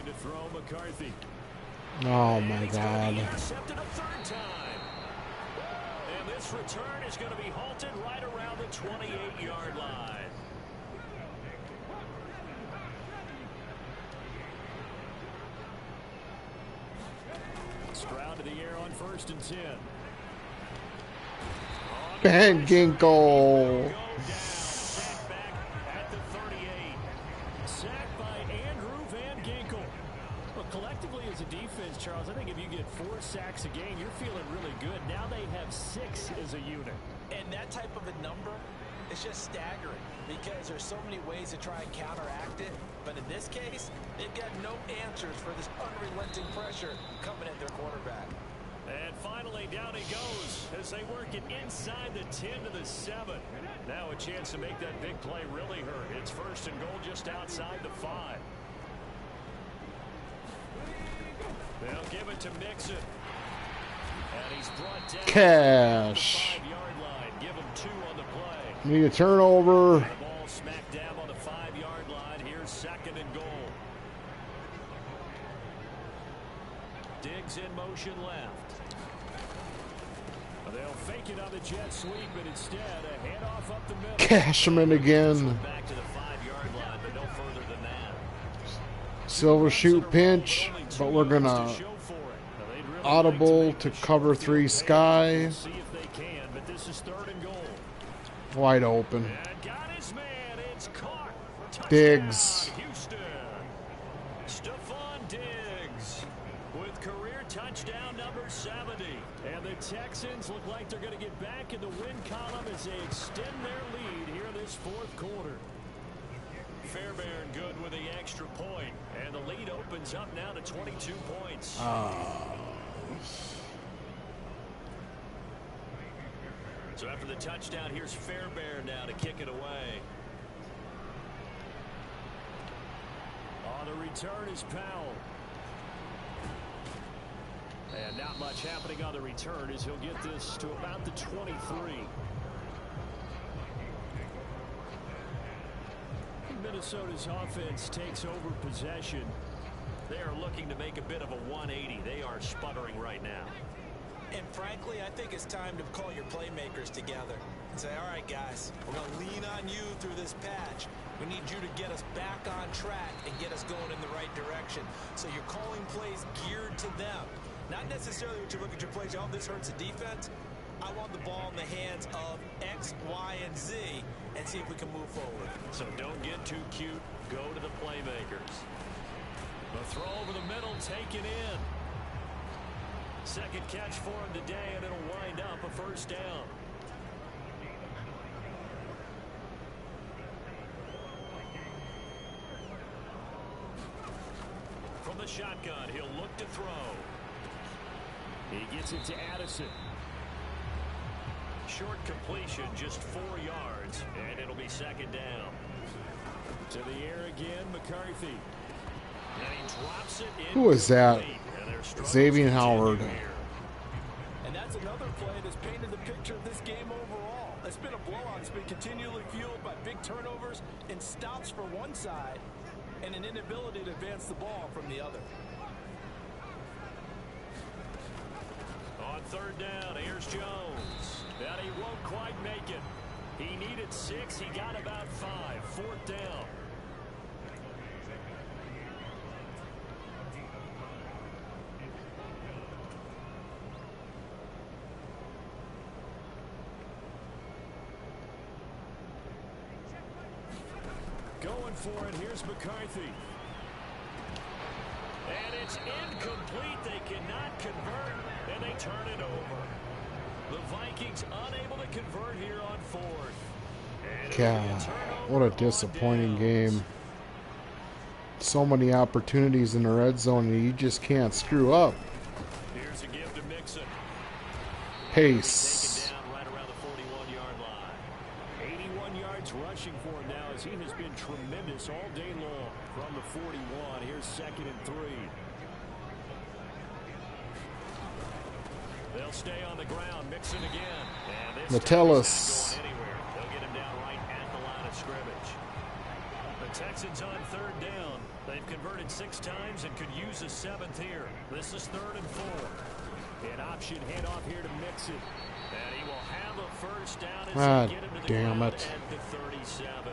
to throw, McCarthy. Oh my He's gonna God. be intercepted a third time. And this return is going to be halted right around the 28-yard line. Stroud to the air on 1st and 10. Van Ginkel. At the 38. Sacked by Andrew Van Ginkel. But collectively as a defense, Charles, I think if you get 4 sacks a game, you're feeling really good. Now they have 6 as a unit. And that type of a number is just staggering because there's so many ways to try and counteract it. But in this case, they've got no answers for this unrelenting pressure coming at their quarterback. And finally, down he goes as they work it inside the 10 to the 7. Now a chance to make that big play really hurt. It's 1st and goal just outside the 5. They'll give it to Mixon. And he's brought down Cash. at the 5-yard line. Give him 2 on the play. Need a turnover. The ball smacked down on the 5-yard line. Here's 2nd and goal. Diggs in motion left. They'll fake it on the jet sweep, but instead a handoff up the middle. Cashman again. Back to the 5-yard line, but no further than that. Silver shoot pinch, but we're gonna audible to cover 3 Sky. See if they can, but this is 3rd and goal. Wide open. And got his man. It's caught. Touchdown, Diggs. Houston. Stephon Diggs with career touchdown number 70. And the Texans look like they're going to get back in the win column as they extend their lead here in this 4th quarter. Fairbairn good with the extra point, and the lead opens up now to 22 points. So after the touchdown, here's Fairbairn now to kick it away. On the return is Powell. And not much happening on the return as he'll get this to about the 23. Minnesota's offense takes over possession. They are looking to make a bit of a 180. They are sputtering right now. And frankly, I think it's time to call your playmakers together and say, all right, guys, we're going to lean on you through this patch. We need you to get us back on track and get us going in the right direction. So you're calling plays geared to them. Not necessarily what you look at your plays, oh, this hurts the defense. I want the ball in the hands of X, Y, and Z and see if we can move forward. So don't get too cute. Go to the playmakers. The throw over the middle taken in. 2nd catch for him today, and it'll wind up a 1st down. From the shotgun, he'll look to throw. He gets it to Addison. Short completion, just 4 yards, and it'll be 2nd down. To the air again, McCarthy. And he drops it in. Who is that? Xavier Howard. And that's another play that's painted the picture of this game overall. It's been a blowout. It's been continually fueled by big turnovers and stops for one side and an inability to advance the ball from the other. On 3rd down, here's Jones. And he won't quite make it. He needed 6. He got about 5. 4th down. Going for it. Here's McCarthy. And it's incomplete. They cannot convert, and they turn it over. The Vikings unable to convert here on 4th. God, what a disappointing game. So many opportunities in the red zone, and you just can't screw up. Here's a give to Mixon. Pace. Taken down right around the 41-yard line. 81 yards rushing for him now as he has been tremendous all day long from the 41. Here's 2nd and 3. They'll stay on the ground. Mixon again. And this Metellus. time he's not going anywhere. They'll get him down right at the line of scrimmage. The Texans on 3rd down. They've converted 6 times and could use a 7th here. This is 3rd and 4. An option handoff here to Mixon. And he will have a first down as they get him to the ground at the 37.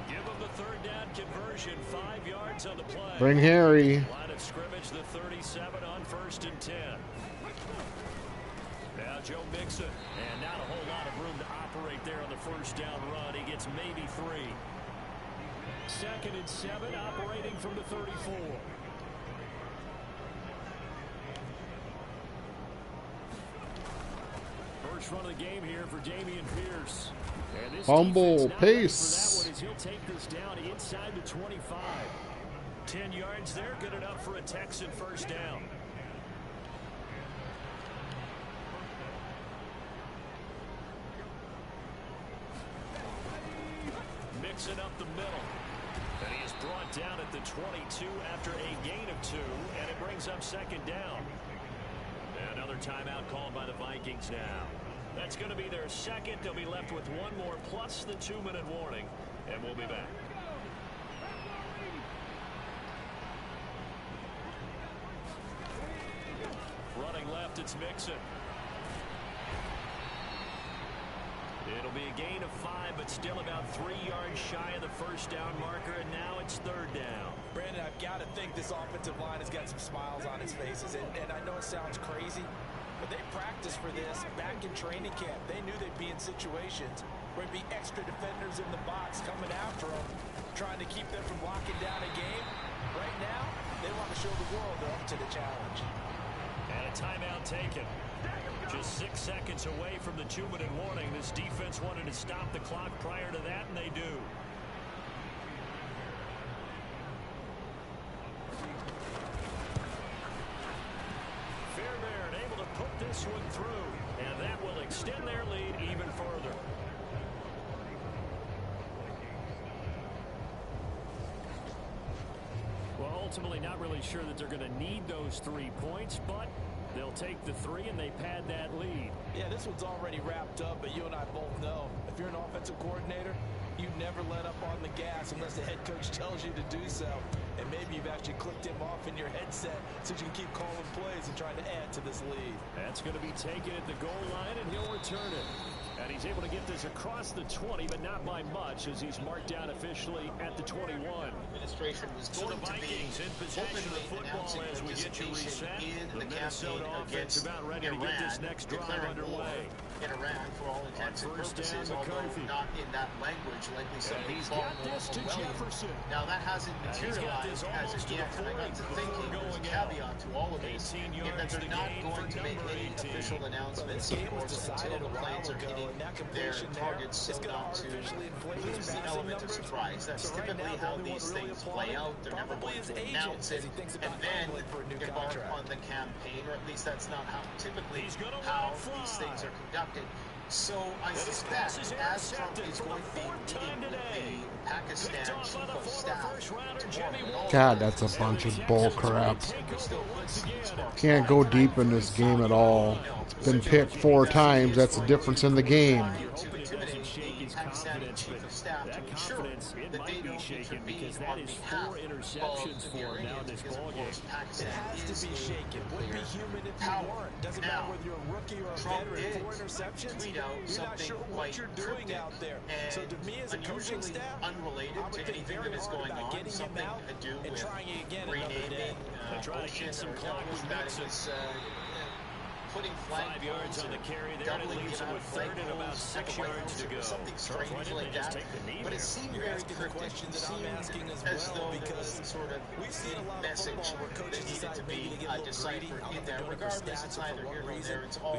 Give him the 3rd down conversion, 5 yards on the play. Bring Harry. Line of scrimmage, the 37 on 1st and 10. Now Joe Mixon, and not a whole lot of room to operate there on the first down run. He gets maybe 3. 2nd and 7, operating from the 34. First run of the game here for Dameon Pierce. And this Fumble pace. For that one, as he'll take this down inside the 25. 10 yards there, good enough for a Texan first down. Mixing up the middle. And he is brought down at the 22 after a gain of 2, and it brings up 2nd down. Another timeout called by the Vikings now. That's going to be their 2nd. They'll be left with 1 more plus the 2-minute warning, and we'll be back. Running left, it's Mixon. It'll be a gain of 5, but still about 3 yards shy of the first down marker, and now it's 3rd down. Brandon, I've got to think this offensive line has got some smiles on its faces, and I know it sounds crazy, but they practiced for this back in training camp. They knew they'd be in situations where there'd be extra defenders in the box coming after them, trying to keep them from locking down a game. Right now, they want to show the world they're up to the challenge. And a timeout taken. Just 6 seconds away from the 2-minute warning. This defense wanted to stop the clock prior to that, and they do. Fairbairn able to put this one through, and that will extend their lead even further. Well, ultimately not really sure that they're going to need those 3 points, but they'll take the 3 and they pad that lead. Yeah, this one's already wrapped up, but you and I both know if you're an offensive coordinator, you never let up on the gas unless the head coach tells you to do so. And maybe you've actually clicked him off in your headset so you can keep calling plays and trying to add to this lead. That's going to be taken at the goal line, and he'll return it. And he's able to get this across the 20, but not by much, as he's marked down officially at the 21. Administration was going to be in possession of the football as we get you reset. The Minnesota offense about ready to get this next drive underway. In Iran, for all intents and purposes, although not in that language, likely something far more Orwellian. Now that hasn't materialized as of yet, and I got to thinking there's a caveat to all of this, in that they're not going to make any official announcements, of course, until the planes are hitting their targets, so not to lose the element of surprise. That's typically how these things play out. They're never going to announce it and then embark on the campaign, or at least that's not how typically how these things are conducted. So I suspect as Trump is going to be meeting with the Pakistan chief of staff tomorrow. God, that's a bunch of bull crap. Can't go deep in this game at all. Been picked 4 times. That's the difference in the game. Pakistani chief of staff to ensure that they don't intervene on behalf of the Iranians, because of course Pakistan is to be shaken. Would be human if you weren't. Doesn't matter whether you're a rookie or a veteran. 4 interceptions. You're not sure what you're doing out there. So to me, as a coaching staff, unrelated to anything that is going on, something to do with renaming Ocean or that is putting 5 yards on the carry there, and it leaves him with 3rd and about 6 yards to go. Something strange like that. But it seemed very cryptic. It seemed as though there was some sort of message that needed to be deciphered in there. Regardless, it's neither here nor there. It's all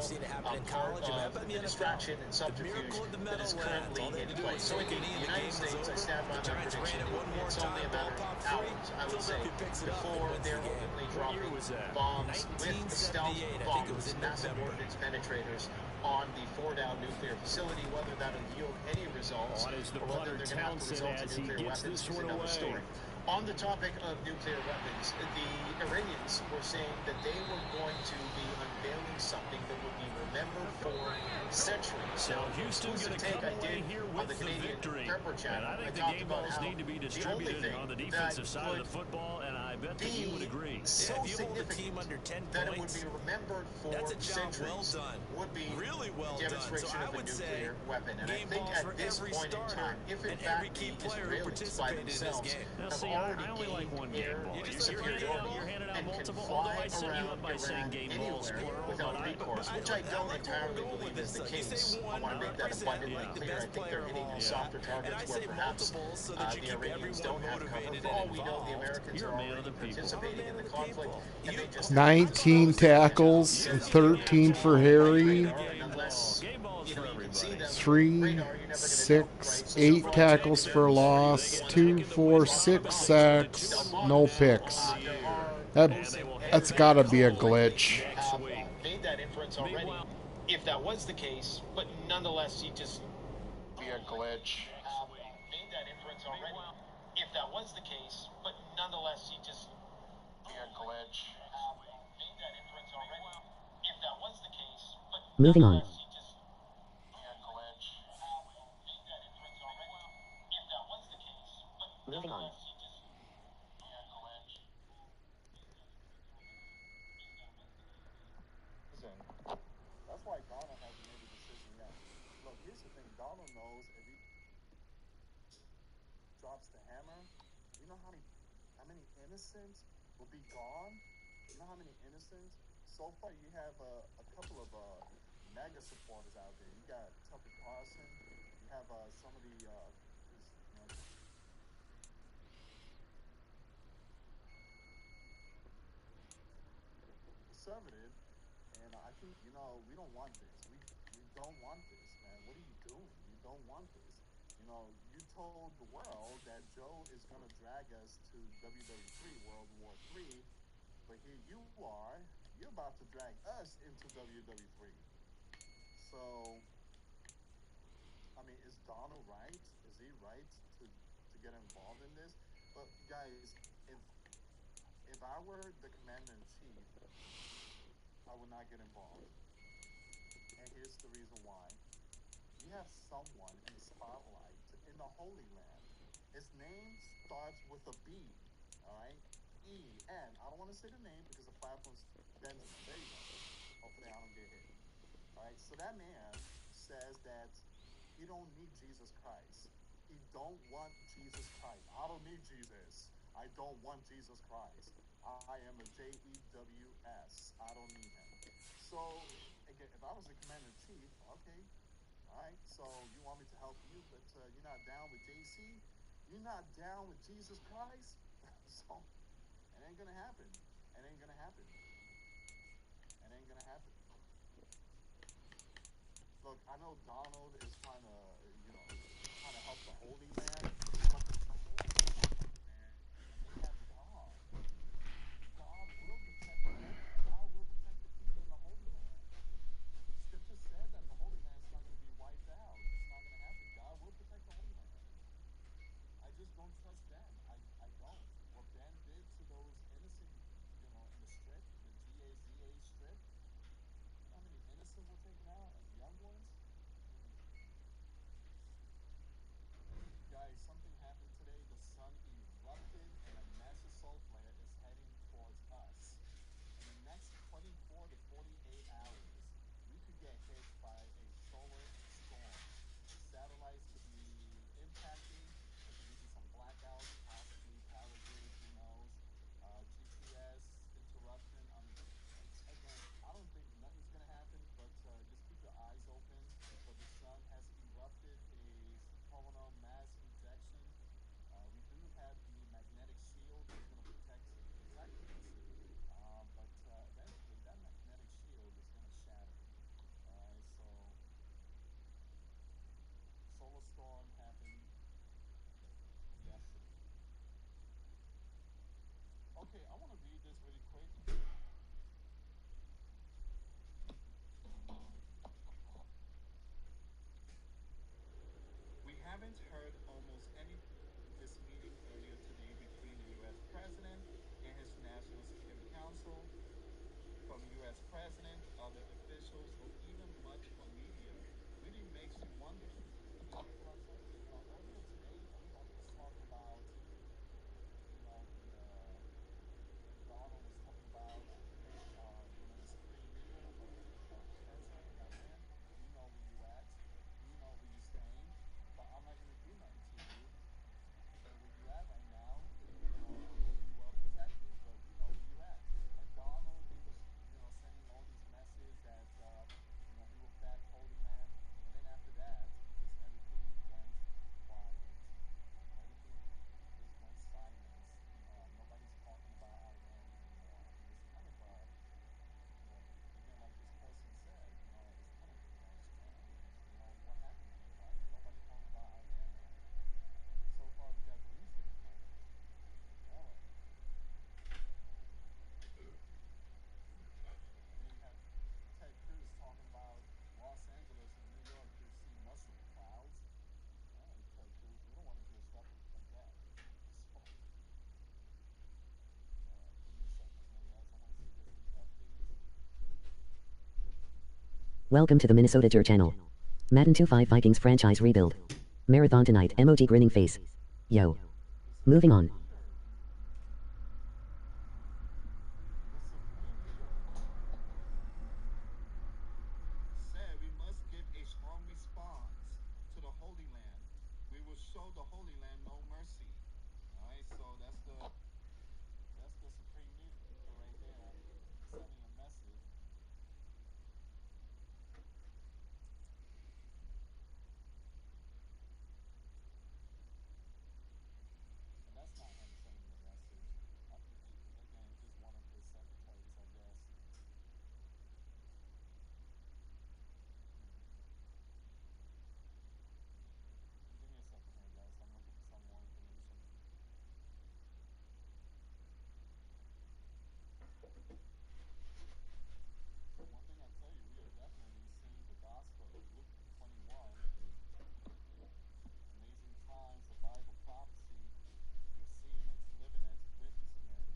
part of the distraction and subterfuge that is currently in place. So in the United States, I stand by my prediction. It's only a matter of hours, I would say, before they're ultimately dropping bombs with stealth bombs, massive ordnance penetrators on the Fordow nuclear facility. Whether that'll yield any results or whether they're going to have to result in nuclear weapons is another story. On the topic of nuclear weapons, the Iranians were saying that they were going to be unveiling something that would be remembered for century. So Houston going to come away here with the victory. And I think the game balls need to be distributed on the defensive side of the football, and I bet that you would agree. So if you hold a team under 10 that points, it would be remembered for that's a job well centuries. done. Would be really well demonstration done. So of I would a say nuclear weapon. And I game think balls at for this every point in starter time, if in and fact every key the player who Israelis by participated in this themselves game. Now, have see, already I only like one game ball. You're handing out multiple, although I set you up by saying game balls, plural, without but recourse, which I don't entirely believe is the case. I want to make that abundantly clear. I think they're hitting softer targets where perhaps the Iranians don't have cover. For all we know, the Americans are already participating in the conflict. And they just 19 tackles, 13 for Harry. 3, 6, 8 tackles for loss, 2, 4, 6 sacks, no picks. That's got to be a glitch. Made that inference already, if that was the case, but nonetheless, he just Be a glitch. made that inference already, if that was the case, but nonetheless, he just Be a glitch. made that inference already, if that was the case, but Moving on. nonetheless, he just be a glitch. Made that inference already, if that was the case, but Moving on. nonetheless, he just be a glitch. That's why Donald hasn't made a decision yet. Look, here's the thing. Donald knows if he drops the hammer, you know how many innocents will be gone? You know how many innocents? So far, you have a couple of mega supporters out there. You got Tucker Carlson. You have some of the conservative. And I think, we don't want this. We don't want this, man. What are you doing? You don't want this. You told the world that Joe is going to drag us to WWE World War III, but here you are. You're about to drag us into WWE. So, I mean, is Donald right? Is he right to get involved in this? But, guys, if I were the commander-in-chief, I would not get involved. And here's the reason why. You have someone in the spotlight in the Holy Land. His name starts with a B, all right? E-N. I don't want to say the name because the platform's Benjamin. There you go. Hopefully I don't get hit. All right, so that man says that he don't need Jesus Christ. He don't want Jesus Christ. I don't need Jesus. I don't want Jesus Christ. I am a J-E-W-S. I don't need him. So, again, if I was the commander-in-chief, okay, all right, so you want me to help you, but you're not down with JC? You're not down with Jesus Christ? So, it ain't going to happen. It ain't going to happen. It ain't going to happen. Look, I know Donald is trying to help the Holy Man, but the Holy Man, they have God. God will protect the Holy Man. God will protect the people in the Holy Land. Scripture said that the Holy Land's not going to be wiped out. It's not going to happen. God will protect the Holy Land. I just don't trust Ben. I don't. What Ben did to those innocent, in the strip, the GAZA strip, you know how many innocent were taken out and young ones? Guys, something happened today. The sun erupted and a massive salt flare is heading towards us. In the next 24 to 48 hours, we could get hit by a solar storm. Satellites could be impacted. There could be some blackouts, possibly power grids, who knows. GPS interruption. Again, I don't think nothing's going to happen, but just keep your eyes open. But the sun has erupted a coronal mass ejection. We do have the magnetic shield that's going to protect us. But eventually that magnetic shield is going to shatter. Alright, so solar storm happened yesterday. Okay, I want to read this really quick. We haven't heard almost any this meeting earlier today between the U.S. President and his National Security Council, from U.S. President, other officials, or even much from media. makes you wonder. Earlier today, everybody was talking about, Donald was talking about, the supreme leader of Persia, Iran. You know where you at. You know where you staying. But I'm not going to do nothing to you. So where you at right now, you well protected, but you know where you at. And Donald, he was, sending all these messages that, he will back Holy Land. And then after that, just everything went quiet. Everything just went silence. Nobody's talking about Iran anymore. And it's kind of, again, like this person said, it's kind of, strange. What happened here? Why is nobody talking about Iran now? So far, we got Doomsday coming. Boy. And then you have Ted Cruz talking about Los Angeles and New York. You'll see mushroom clouds. All right, Ted Cruz, we don't want to hear stuff like that. So, give me a second here, guys. I want to see if there's any updates. Welcome to the Minnesota Jer channel. Madden 25 Vikings franchise rebuild. Marathon tonight. Emoji grinning face. Yo. Moving on. Said we must give a strong response to the Holy Land. We will show the Holy Land no mercy. All right, so that's the supreme leader right there sending a message. And that's not him sending a message. Again, it's just one of his secretaries, I guess. Give me a second here, guys. I'm looking for some more information. So one thing I tell you, we are definitely seeing the gospel of Luke 21. Amazing times, the Bible prophecy. We're seeing it, living it, witnessing it.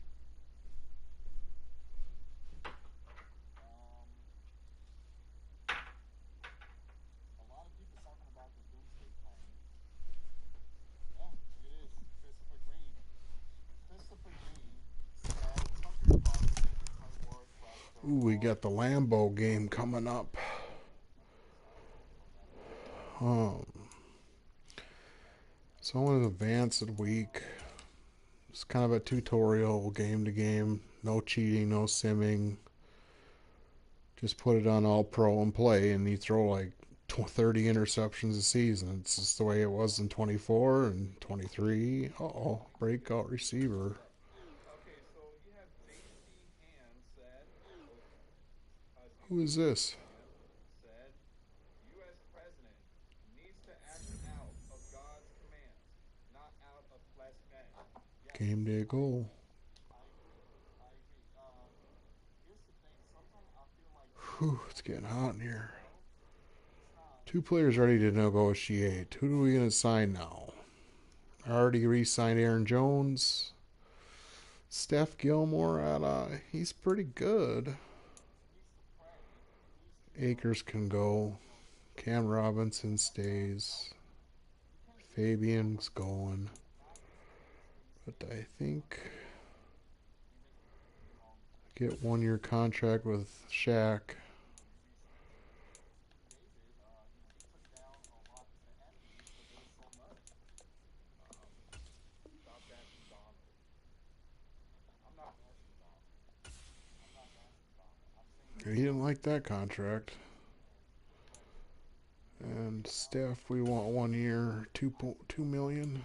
A lot of people talking about the doomsday plane. Yeah, look at this. Christopher Green. Christopher Green said Tucker Carlson is my word. Ooh, we got the Lambeau game coming up. So an advanced week. It's kind of a tutorial game to game. No cheating, no simming. Just put it on all pro and play, and you throw like 30 interceptions a season. It's just the way it was in 24 and 23. Uh-oh, breakout receiver. Okay, so you have J.C. Hand said. Who is this? Said, U.S. President needs to act out of God's commands, not out of flesh men. Yes, Game day goal. I agree. Here's the thing. Sometimes I feel like... Whew, it's getting hot in here. 2 players ready to negotiate. Who are we going to sign now? I already re-signed Aaron Jones. Steph Gilmore, he's pretty good. Akers can go. Cam Robinson stays. Fabian's going. But I think get 1-year contract with Shaq. He didn't like that contract. And Steph, we want 1 year, $2 million,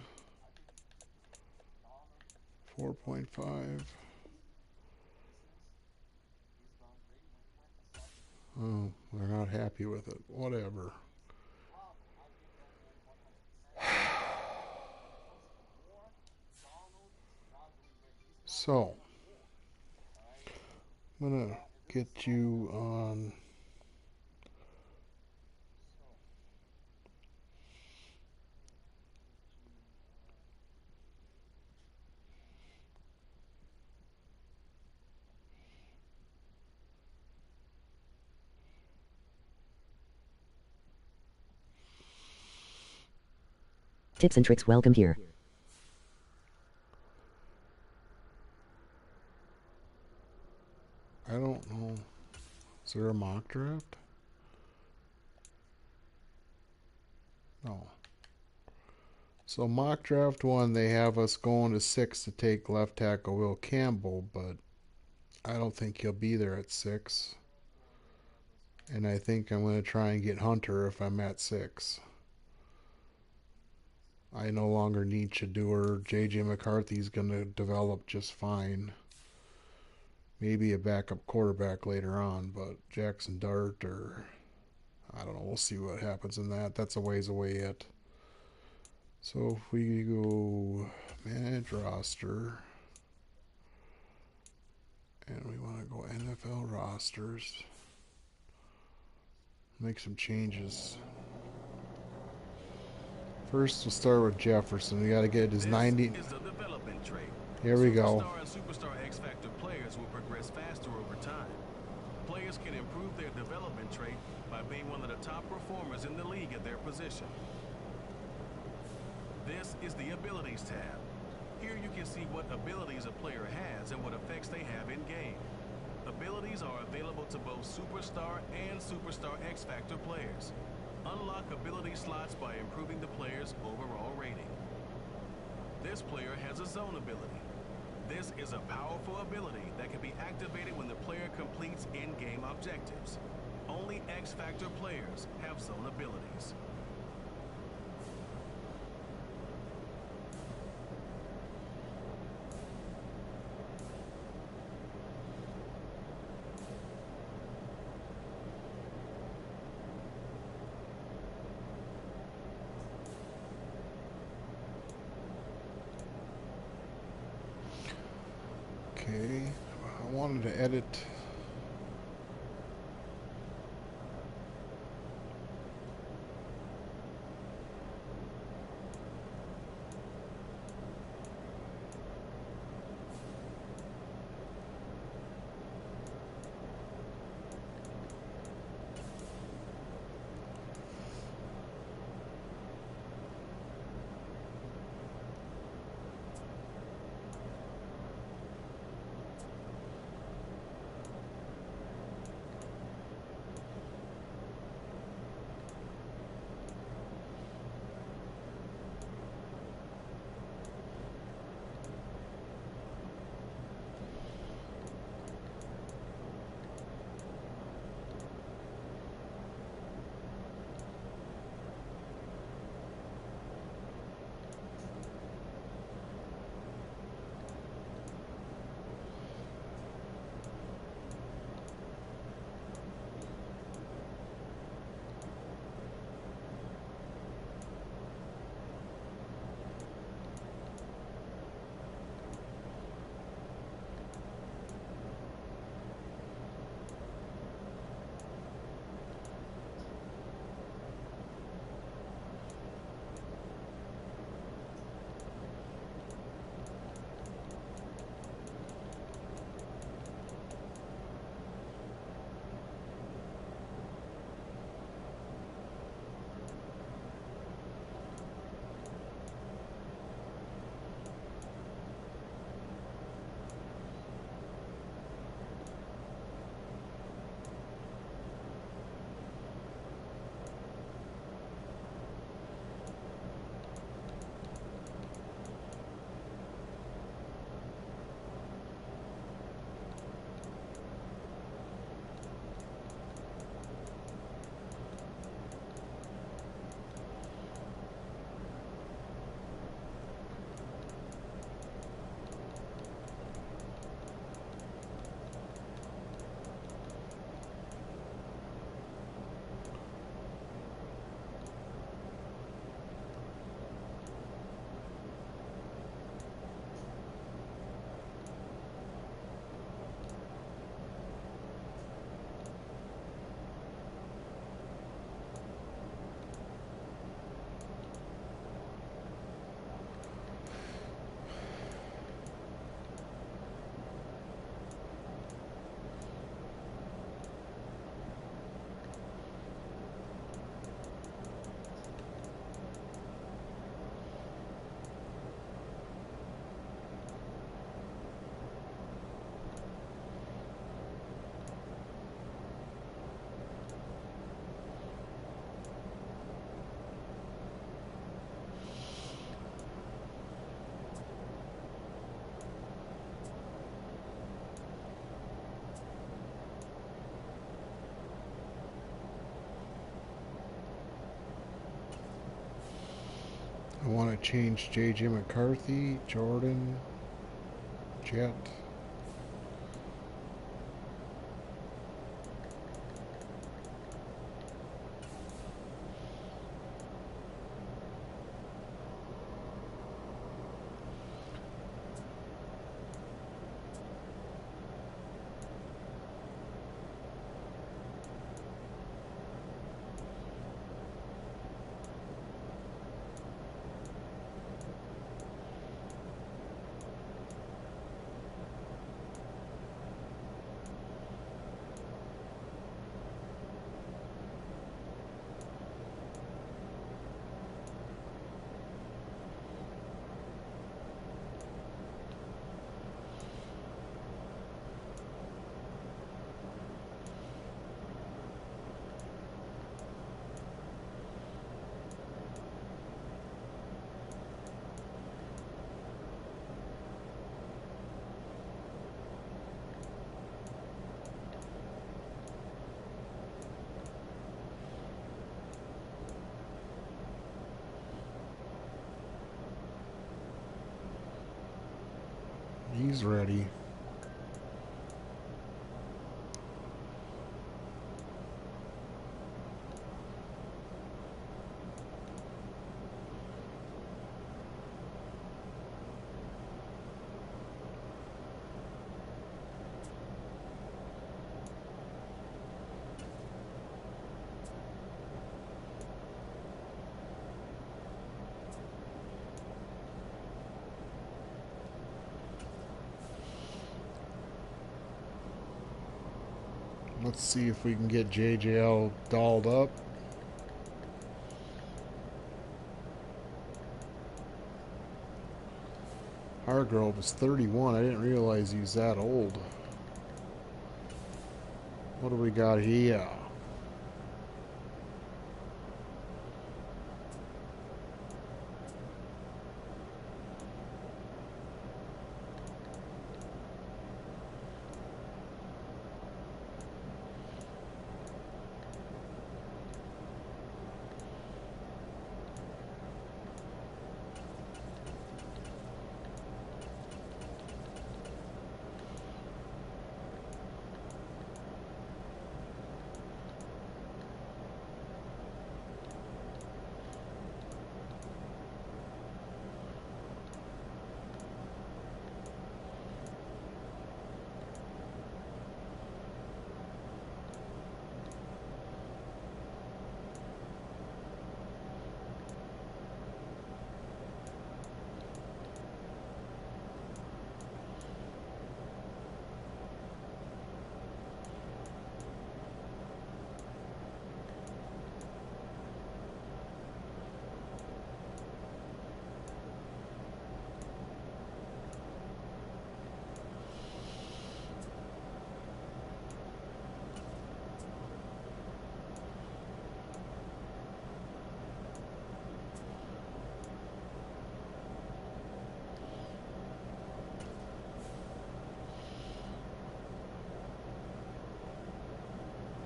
4.5. Oh, they're not happy with it. Whatever. So, I'm going to get you on Tips and tricks welcome here. I don't know. Is there a mock draft? No. So mock draft 1, they have us going to 6 to take left tackle Will Campbell, but I don't think he'll be there at 6. And I think I'm going to try and get Hunter if I'm at 6. I no longer need Shador. J.J. McCarthy's going to develop just fine. Maybe a backup quarterback later on, but Jackson Dart or... I don't know. We'll see what happens in that. That's a ways away yet. So if we go manage roster, and we want to go NFL rosters, make some changes. First, we'll start with Jefferson. We got to get his 90. This is the development trait. Here we go. Superstar and superstar X-Factor players will progress faster over time. Players can improve their development trait by being one of the top performers in the league at their position. This is the Abilities tab. Here you can see what abilities a player has and what effects they have in game. Abilities are available to both Superstar and Superstar X-Factor players. Unlock ability slots by improving the player's overall rating. This player has a zone ability. This is a powerful ability that can be activated when the player completes in-game objectives. Only X-Factor players have zone abilities. Okay, I wanted to edit. want to change J.J. McCarthy, Jordan, Jet. He's ready. Let's see if we can get JJL dolled up. Hargrove is 31. I didn't realize he was that old. What do we got here?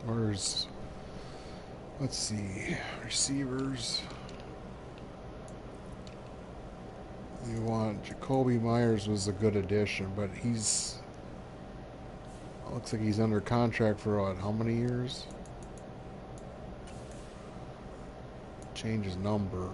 Where's, let's see, receivers. We want Jacoby Myers was a good addition, but he's, looks like he's under contract for what, how many years? Change his number.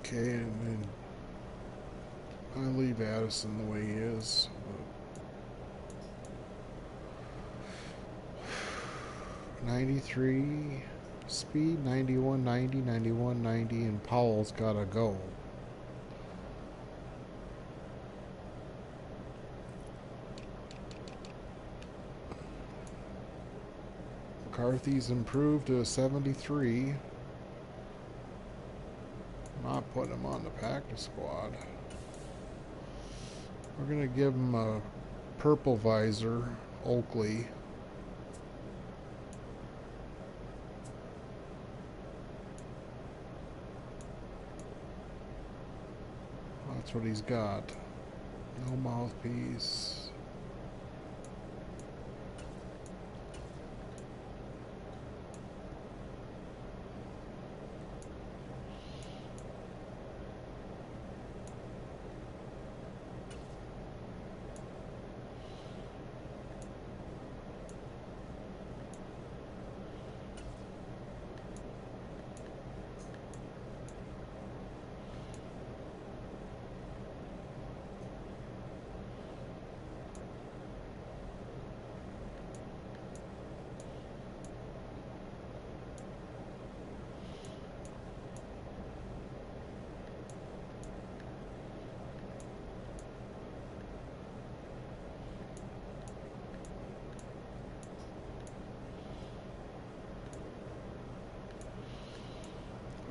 Okay, and I leave Addison the way he is. But 93 speed, 91, 90, 91, 90, and Powell's gotta go. McCarthy's improved to a 73. Not putting him on the practice squad. We're going to give him a purple visor, Oakley. That's what he's got. No mouthpiece.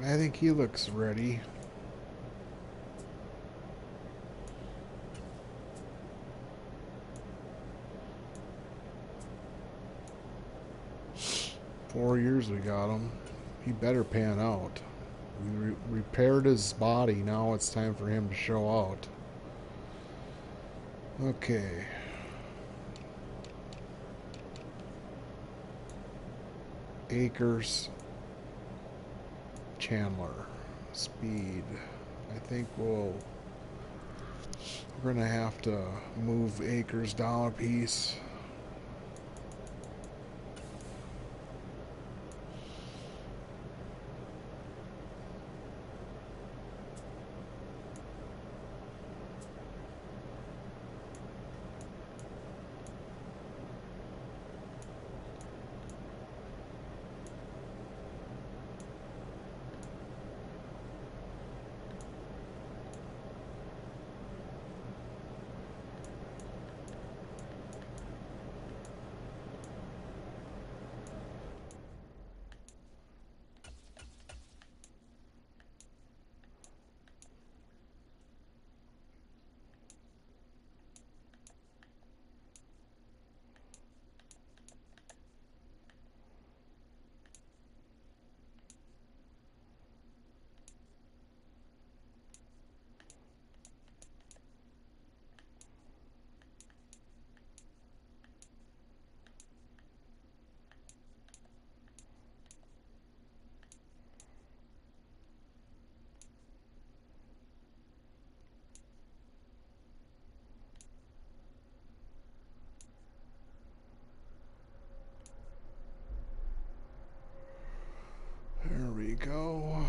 I think he looks ready. Four years we got him. He better pan out. We repaired his body. Now it's time for him to show out. Okay. Akers. Chandler. Speed. I think we're gonna have to move Akers down a piece. There we go.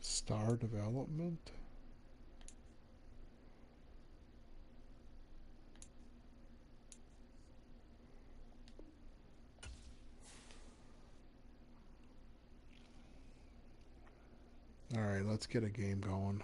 Star development. All right, let's get a game going.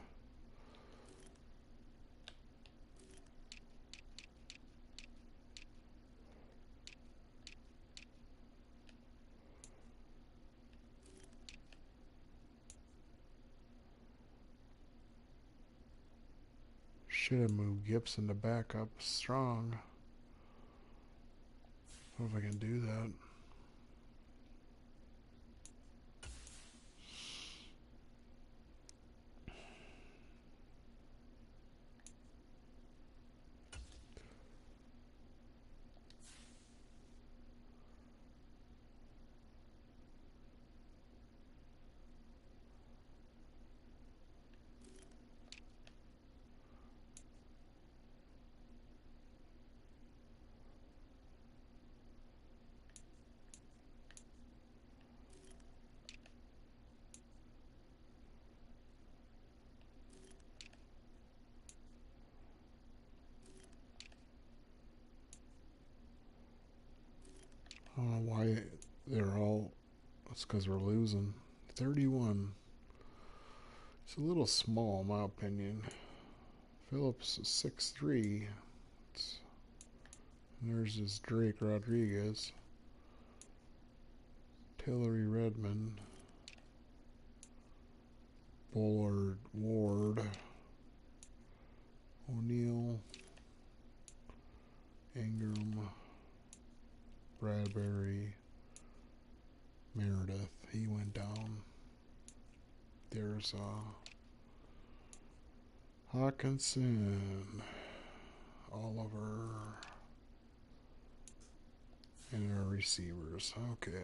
Should have moved Gibson to backup strong. I don't know if I can do that. That's because we're losing. 31. It's a little small, in my opinion. Phillips is 6'3". And there's this Drake Rodriguez. Tillery Redmond. Bullard Ward. O'Neal. Ingram. Bradbury. Meredith. He went down. There's Hawkinson. Oliver. And our receivers. Okay.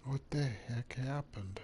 What the heck happened?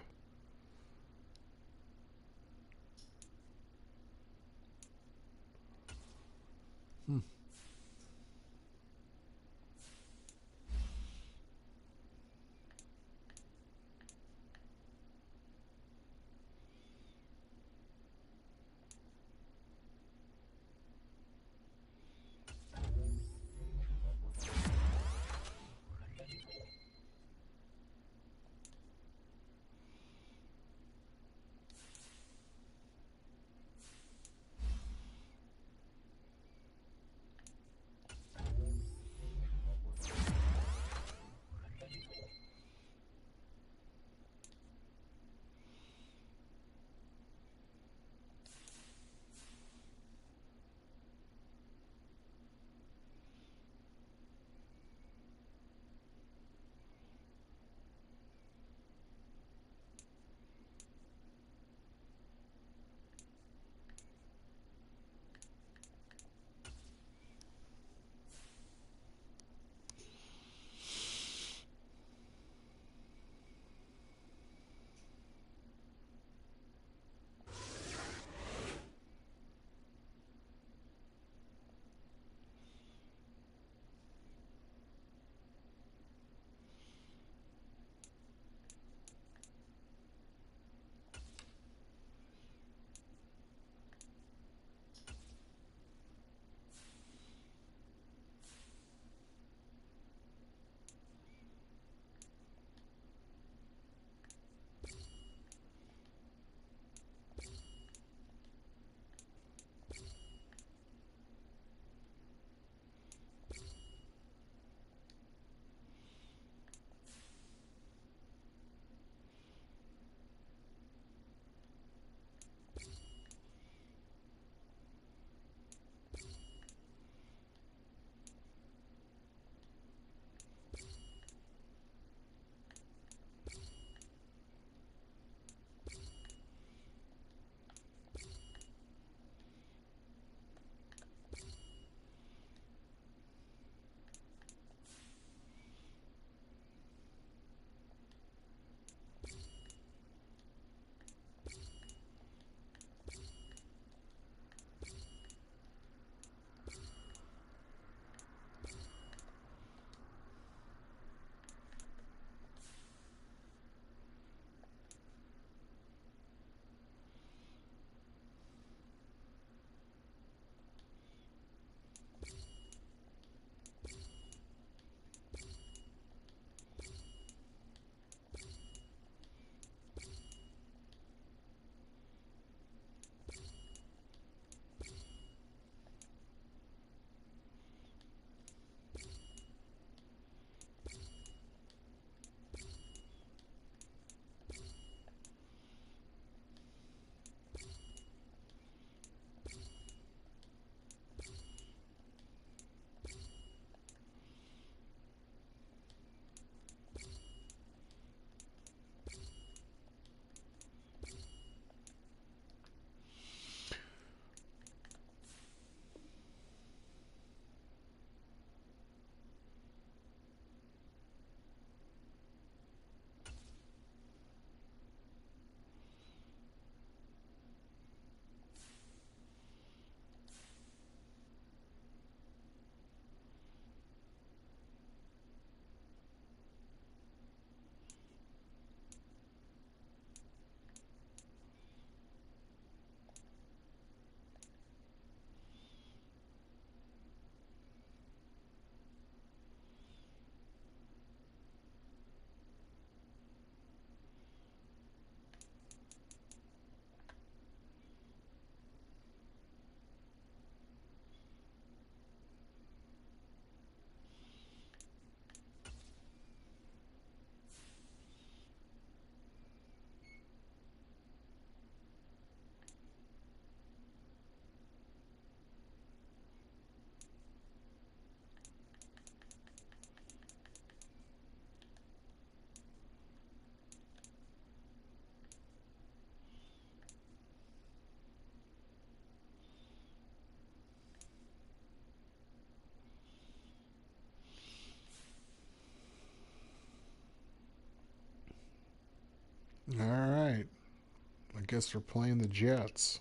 All right. I guess we're playing the Jets.